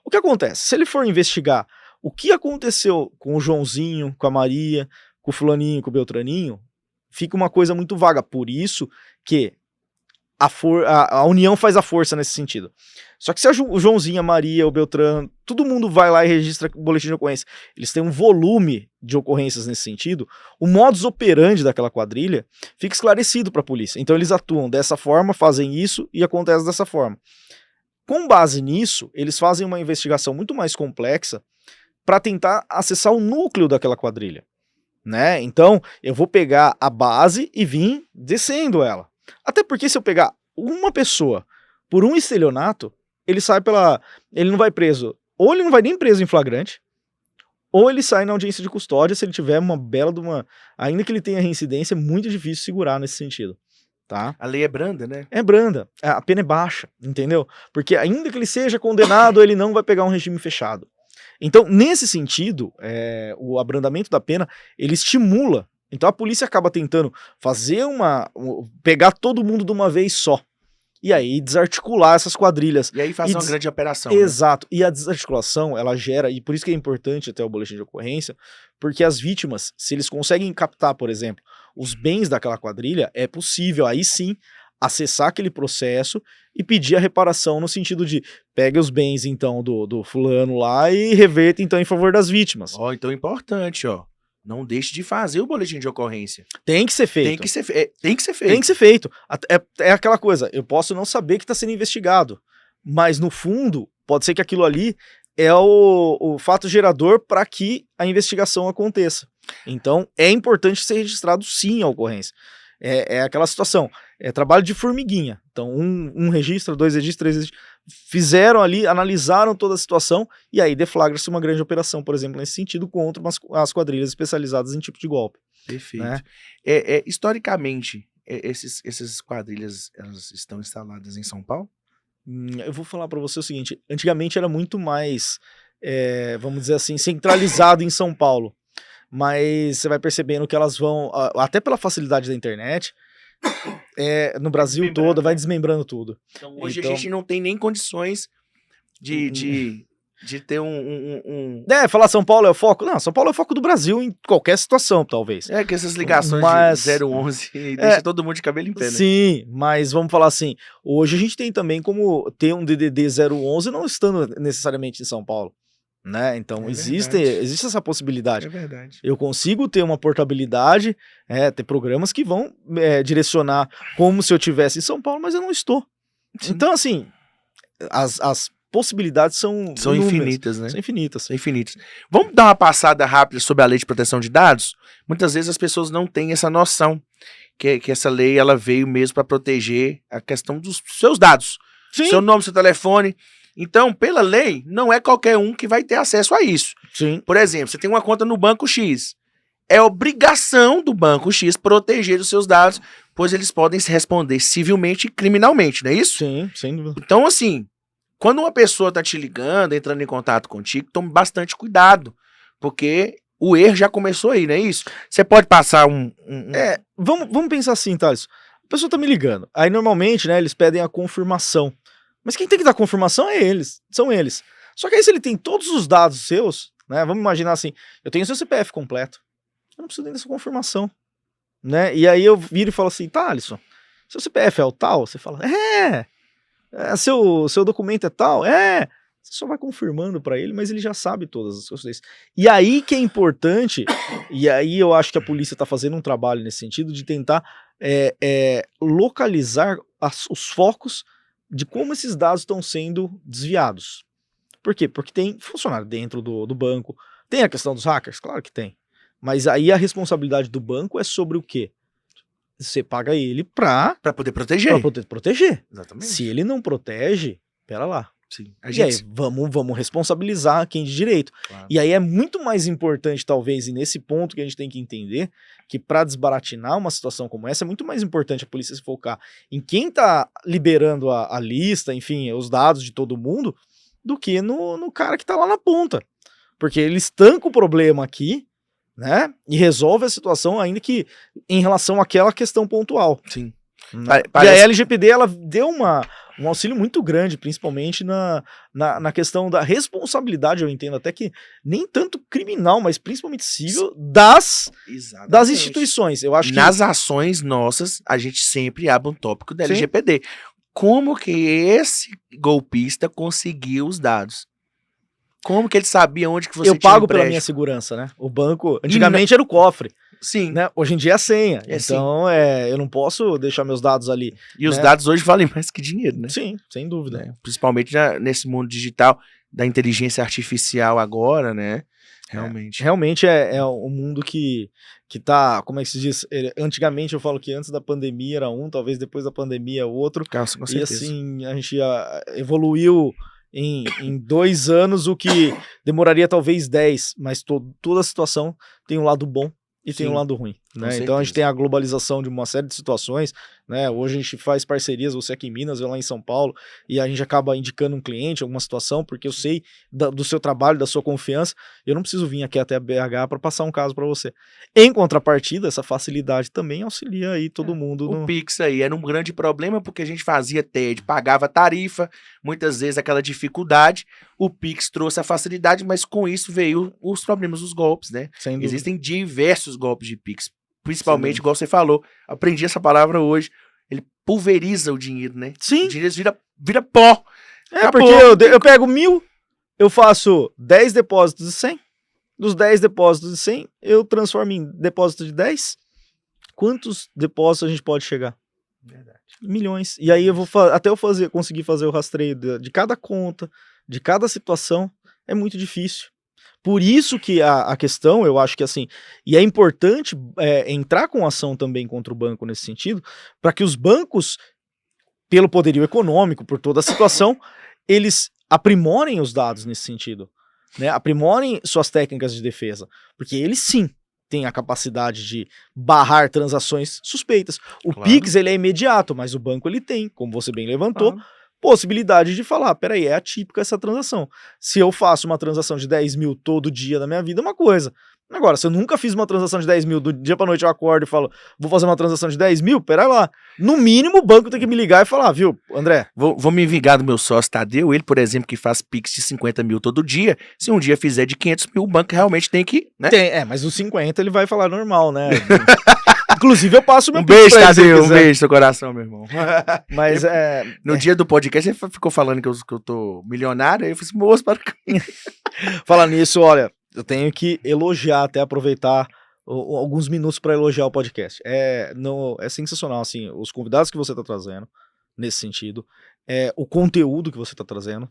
O que acontece? Se ele for investigar o que aconteceu com o Joãozinho, com a Maria, com o fulaninho, com o Beltraninho, fica uma coisa muito vaga. Por isso que a união faz a força nesse sentido. Só que se o Joãozinho, a Maria, o Beltrano, todo mundo vai lá e registra o boletim de ocorrência, eles têm um volume de ocorrências nesse sentido, o modus operandi daquela quadrilha fica esclarecido para a polícia. Então eles atuam dessa forma, fazem isso e acontece dessa forma. Com base nisso, eles fazem uma investigação muito mais complexa para tentar acessar o núcleo daquela quadrilha, né? Então eu vou pegar a base e vir descendo ela. Até porque se eu pegar uma pessoa por um estelionato, ele sai ele não vai preso, ou ele não vai nem preso em flagrante, ou ele sai na audiência de custódia se ele tiver uma bela de uma... Ainda que ele tenha reincidência, é muito difícil segurar nesse sentido, tá? A lei é branda, né? É branda, a pena é baixa, entendeu? Porque ainda que ele seja condenado, ele não vai pegar um regime fechado. Então, nesse sentido, o abrandamento da pena, ele estimula. Então a polícia acaba tentando pegar todo mundo de uma vez só. E aí desarticular essas quadrilhas. E aí fazer uma grande operação. Exato. Né? E a desarticulação, ela gera, e por isso que é importante até o boletim de ocorrência, porque as vítimas, se eles conseguem captar, por exemplo, os bens daquela quadrilha, é possível, aí sim, acessar aquele processo e pedir a reparação no sentido de pega os bens, então, do fulano lá e reverta, então, em favor das vítimas. Então é importante, não deixe de fazer o boletim de ocorrência. Tem que ser feito. Tem que ser feito. Tem que ser feito. É aquela coisa, eu posso não saber que está sendo investigado, mas no fundo, pode ser que aquilo ali é o fato gerador para que a investigação aconteça. Então, é importante ser registrado sim a ocorrência. É aquela situação, é trabalho de formiguinha. Então, um registra, 2 registros, 3 registros. Fizeram ali, analisaram toda a situação e aí deflagra-se uma grande operação, por exemplo, nesse sentido, contra as quadrilhas especializadas em tipo de golpe. Perfeito. Né? Historicamente, essas quadrilhas, elas estão instaladas em São Paulo? Eu vou falar para você o seguinte, antigamente era muito mais, vamos dizer assim, centralizado em São Paulo. Mas você vai percebendo que elas vão, até pela facilidade da internet, no Brasil todo, vai desmembrando tudo. Então hoje a gente não tem nem condições de ter falar São Paulo é o foco? Não, São Paulo é o foco do Brasil em qualquer situação, talvez. Que essas ligações de 011 deixa todo mundo de cabelo em pé, né? Sim, mas vamos falar assim, hoje a gente tem também como ter um DDD 011 não estando necessariamente em São Paulo. Né? Então existe essa possibilidade. É verdade. Eu consigo ter uma portabilidade, ter programas que vão direcionar como se eu estivesse em São Paulo, mas eu não estou. Sim. Então, assim, as possibilidades são infinitas, né? São infinitas. São infinitas. Vamos dar uma passada rápida sobre a Lei de Proteção de Dados? Muitas vezes as pessoas não têm essa noção que essa lei ela veio mesmo para proteger a questão dos seus dados. Sim. Seu nome, seu telefone. Então, pela lei, não é qualquer um que vai ter acesso a isso. Sim. Por exemplo, você tem uma conta no Banco X. É obrigação do Banco X proteger os seus dados, pois eles podem se responder civilmente e criminalmente, não é isso? Sim, sem dúvida. Então, assim, quando uma pessoa tá te ligando, entrando em contato contigo, tome bastante cuidado, porque o erro já começou aí, não é isso? Você pode passar Vamos pensar assim, Thales. A pessoa tá me ligando. Aí, normalmente, né, eles pedem a confirmação. Mas quem tem que dar confirmação é eles. São eles. Só que aí, se ele tem todos os dados seus, né, vamos imaginar assim, eu tenho seu CPF completo. Eu não preciso nem dessa confirmação. Né? E aí eu viro e falo assim, tá, Alisson, seu CPF é o tal? Você fala, seu documento é tal? Você só vai confirmando para ele, mas ele já sabe todas as coisas. E aí que é importante, e aí eu acho que a polícia tá fazendo um trabalho nesse sentido de tentar localizar os focos de como esses dados estão sendo desviados. Por quê? Porque tem funcionário dentro do banco, tem a questão dos hackers, claro que tem. Mas aí a responsabilidade do banco é sobre o quê? Você paga ele pra poder proteger. Proteger. Exatamente. Se ele não protege, pera lá. Sim. E aí, vamos responsabilizar quem de direito. Claro. E aí é muito mais importante, talvez, e nesse ponto que a gente tem que entender, que para desbaratinar uma situação como essa, é muito mais importante a polícia se focar em quem tá liberando a lista, enfim, os dados de todo mundo, do que no cara que tá lá na ponta. Porque ele estanca o problema aqui, né? E resolve a situação, ainda que em relação àquela questão pontual. Sim. Né? E a LGPD, ela deu um auxílio muito grande, principalmente na questão da responsabilidade, eu entendo até que nem tanto criminal, mas principalmente civil, das instituições. Eu acho que nas ações nossas, a gente sempre abre um tópico da LGPD. Como que esse golpista conseguiu os dados? Como que ele sabia onde que você tinha pago pela minha segurança, né? O banco, antigamente era o cofre. Sim. Né? Hoje em dia é a senha. Então, eu não posso deixar meus dados ali. E os dados hoje valem mais que dinheiro, né? Sim, sem dúvida. Né? Principalmente nesse mundo digital, da inteligência artificial agora, né? Realmente. Realmente é um mundo que tá, como é que se diz? Antigamente eu falo que antes da pandemia era um, talvez depois da pandemia outro. Com certeza. E assim, a gente evoluiu em 2 anos o que demoraria talvez 10, mas toda a situação tem um lado bom e tem um lado ruim, né? Então a gente tem a globalização de uma série de situações, né? Hoje a gente faz parcerias, você aqui em Minas, eu lá em São Paulo, e a gente acaba indicando um cliente, alguma situação, porque eu sei do seu trabalho, da sua confiança, eu não preciso vir aqui até a BH para passar um caso para você. Em contrapartida, essa facilidade também auxilia aí todo mundo. O Pix aí era um grande problema, porque a gente fazia TED, pagava tarifa, muitas vezes aquela dificuldade, o Pix trouxe a facilidade, mas com isso veio os problemas dos golpes, né? Existem diversos golpes de Pix, principalmente, igual você falou, aprendi essa palavra hoje, ele pulveriza o dinheiro, né? Sim. O dinheiro vira pó. Porque eu pego 1.000, eu faço 10 depósitos de 100, dos 10 depósitos de 100, eu transformo em depósito de 10. Quantos depósitos a gente pode chegar? Verdade. Milhões. E aí eu vou até eu conseguir fazer o rastreio de cada conta, de cada situação, é muito difícil. Por isso que a questão, eu acho que assim, e é importante entrar com ação também contra o banco nesse sentido, para que os bancos, pelo poderio econômico, por toda a situação, eles aprimorem os dados nesse sentido, né? Aprimorem suas técnicas de defesa, porque eles sim têm a capacidade de barrar transações suspeitas. O Pix, ele é imediato, mas o banco ele tem, como você bem levantou, possibilidade de falar, peraí, é atípica essa transação. Se eu faço uma transação de 10 mil todo dia da minha vida, é uma coisa. Agora, se eu nunca fiz uma transação de 10 mil, do dia pra noite eu acordo e falo, vou fazer uma transação de 10 mil, pera lá. No mínimo, o banco tem que me ligar e falar, viu, André? Vou me vingar do meu sócio Tadeu, ele, por exemplo, que faz Pix de 50 mil todo dia, se um dia fizer de 500 mil, o banco realmente tem que, né? Mas os 50 ele vai falar normal, né? Inclusive, eu passo meu beijo, Tadeu, um beijo no seu coração, meu irmão. Mas no dia do podcast, ele ficou falando que eu tô milionário, aí eu falei assim, moço, para. Falar nisso, olha, eu tenho que elogiar, até aproveitar alguns minutos para elogiar o podcast. É sensacional, assim, os convidados que você tá trazendo, nesse sentido, o conteúdo que você tá trazendo.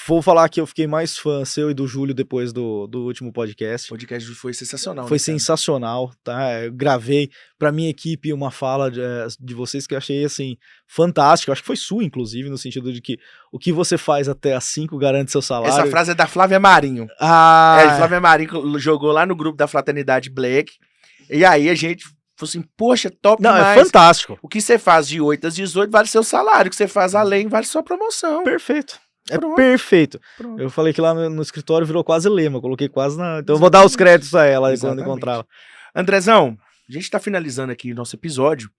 vou falar que eu fiquei mais fã seu e do Júlio depois do último O podcast. podcast foi sensacional. Foi né, cara? sensacional, tá? Eu gravei pra minha equipe uma fala de vocês que eu achei, assim, fantástica. Eu acho que foi sua, inclusive, no sentido de que o que você faz até às 5 garante seu salário. Essa frase é da Flávia Marinho. A Flávia Marinho jogou lá no grupo da Fraternidade Black. E aí a gente falou assim, poxa, top Não, demais. é fantástico. O que você faz de 8 às 18 vale seu salário. O que você faz além vale sua promoção. Perfeito. É Pronto. perfeito. Pronto. Eu falei que lá no escritório virou quase lema, coloquei quase na... Então eu vou dar os créditos a ela aí quando Exatamente. encontrar ela. Andrezão, a gente está finalizando aqui o nosso episódio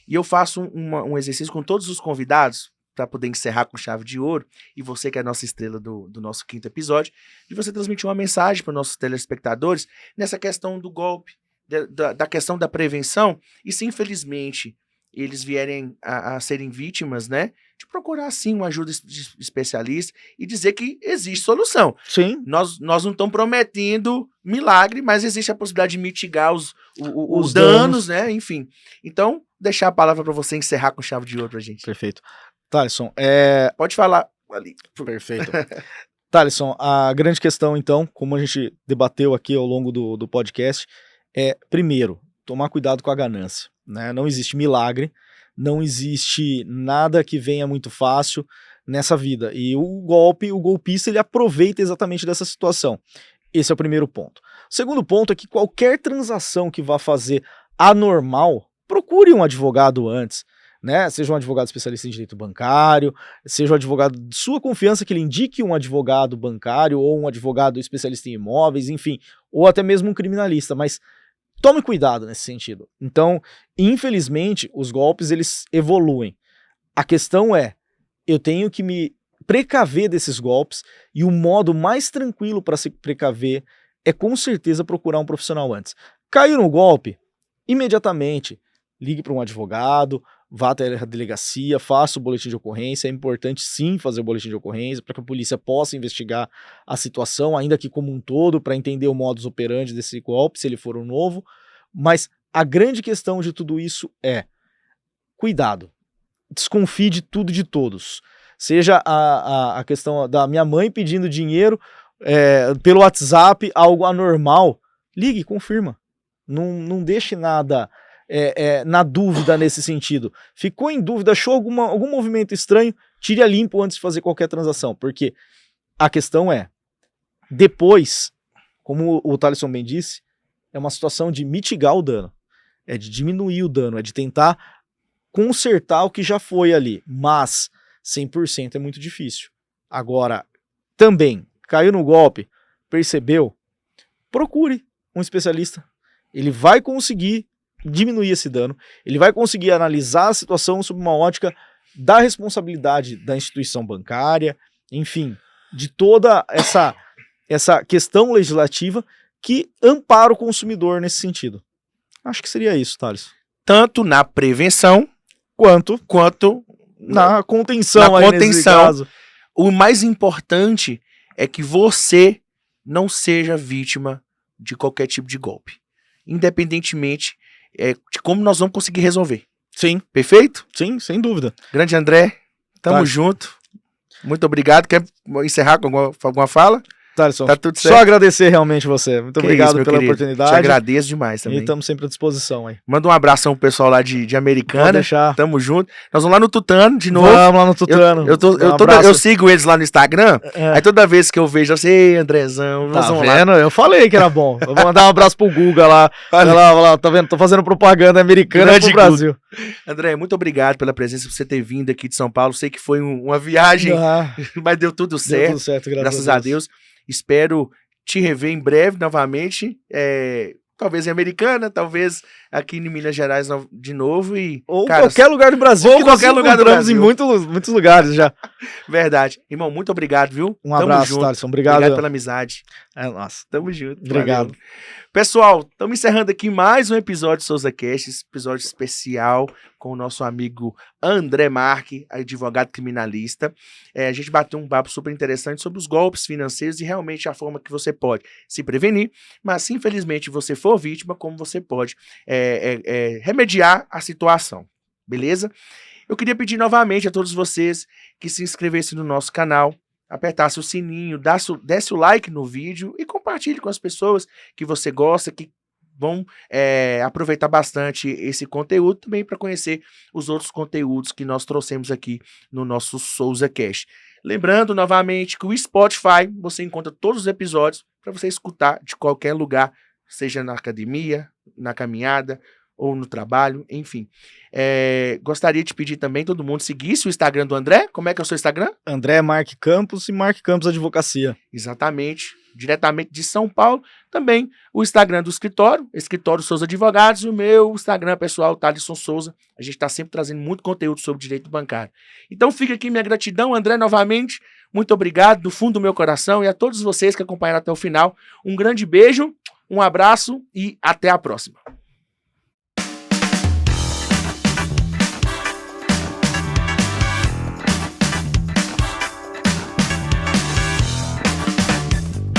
e eu faço um exercício com todos os convidados para poder encerrar com chave de ouro, e você que é a nossa estrela do nosso 5º episódio, de você transmitir uma mensagem para nossos telespectadores nessa questão do golpe, da questão da prevenção, e se infelizmente eles vierem a serem vítimas, né, de procurar sim uma ajuda de especialista e dizer que existe solução. Sim. Nós não estamos prometendo milagre, mas existe a possibilidade de mitigar os Os danos, né? Enfim. Então, deixar a palavra para você encerrar com chave de ouro pra gente. Perfeito. Thalisson, Pode falar ali. Perfeito. Thalisson, a grande questão, então, como a gente debateu aqui ao longo do podcast, é, primeiro, tomar cuidado com a ganância, né? Não existe milagre, não existe nada que venha muito fácil nessa vida. E o golpista, ele aproveita exatamente dessa situação. Esse é o primeiro ponto. O segundo ponto é que qualquer transação que vá fazer anormal, procure um advogado antes, né? Seja um advogado especialista em direito bancário, seja um advogado de sua confiança que ele indique um advogado bancário ou um advogado especialista em imóveis, enfim, ou até mesmo um criminalista, mas tome cuidado nesse sentido. Então, infelizmente, os golpes, eles evoluem. A questão é, eu tenho que me precaver desses golpes, e o modo mais tranquilo para se precaver é com certeza procurar um profissional antes. Caiu no golpe, imediatamente ligue para um advogado, vá até a delegacia, faça o boletim de ocorrência. É importante sim fazer o boletim de ocorrência para que a polícia possa investigar a situação, ainda que como um todo, para entender o modus operandi desse golpe, se ele for um novo. Mas a grande questão de tudo isso é cuidado. Desconfie de tudo e de todos. Seja a questão da minha mãe pedindo dinheiro pelo WhatsApp, algo anormal, ligue, confirma. Não deixe nada na dúvida nesse sentido. Ficou em dúvida, achou algum movimento estranho, tire a limpo antes de fazer qualquer transação, porque a questão é, depois, como o Thalisson bem disse, é uma situação de mitigar o dano, é de diminuir o dano, é de tentar consertar o que já foi ali, mas 100% é muito difícil. Agora, também, caiu no golpe, percebeu, procure um especialista, ele vai conseguir diminuir esse dano, ele vai conseguir analisar a situação sob uma ótica da responsabilidade da instituição bancária, enfim, de toda essa questão legislativa que ampara o consumidor nesse sentido. Acho que seria isso, Thales. Tanto na prevenção quanto na contenção. Nesse caso. O mais importante é que você não seja vítima de qualquer tipo de golpe, independentemente de como nós vamos conseguir resolver. Sim. Perfeito? Sim, sem dúvida. Grande André, tamo junto. Muito obrigado. Quer encerrar com alguma fala? Thalisson, tá tudo certo. Só agradecer realmente você. Muito obrigado pela oportunidade. Te agradeço demais também. E estamos sempre à disposição aí. Manda um abração pro pessoal lá de Americana. Pode deixar. Tamo junto. Nós vamos lá no Tutano de novo. Vamos lá no Tutano. Eu sigo eles lá no Instagram. Aí toda vez que eu vejo assim, ei, Andrezão, tá vendo? Lá. Eu falei que era bom. Eu vou mandar um abraço pro Guga lá. Olha lá, tá vendo? Tô fazendo propaganda americana pro Brasil. André, muito obrigado pela presença, por você ter vindo aqui de São Paulo. Sei que foi uma viagem, mas deu tudo certo. Deu tudo certo, graças a Deus. Espero te rever em breve novamente, talvez em Americana, talvez aqui em Minas Gerais de novo. Ou qualquer lugar do Brasil. Ou qualquer lugar do Brasil. Em muitos lugares já. Verdade. Irmão, muito obrigado, viu? Um abraço, Thalisson. Obrigado pela amizade. Nossa. Tamo junto. Obrigado. Valeu. Pessoal, estamos encerrando aqui mais um episódio do SouzaCast, esse episódio especial com o nosso amigo André Marque, advogado criminalista. A gente bateu um papo super interessante sobre os golpes financeiros e realmente a forma que você pode se prevenir, mas se infelizmente você for vítima, como você pode remediar a situação, beleza? Eu queria pedir novamente a todos vocês que se inscrevessem no nosso canal, apertasse o sininho, desse o like no vídeo e compartilhe com as pessoas que você gosta, que vão aproveitar bastante esse conteúdo também para conhecer os outros conteúdos que nós trouxemos aqui no nosso Souza Cast. Lembrando novamente que o Spotify você encontra todos os episódios para você escutar de qualquer lugar, seja na academia, na caminhada ou no trabalho, enfim. Gostaria de pedir também todo mundo seguisse o Instagram do André. Como é que é o seu Instagram? André Marque Campos e Marque Campos Advocacia. Exatamente, diretamente de São Paulo. Também o Instagram do Escritório Souza Advogados, e o meu Instagram pessoal, Thalisson Souza. A gente está sempre trazendo muito conteúdo sobre direito bancário. Então fica aqui minha gratidão, André, novamente. Muito obrigado do fundo do meu coração, e a todos vocês que acompanharam até o final. Um grande beijo, um abraço e até a próxima.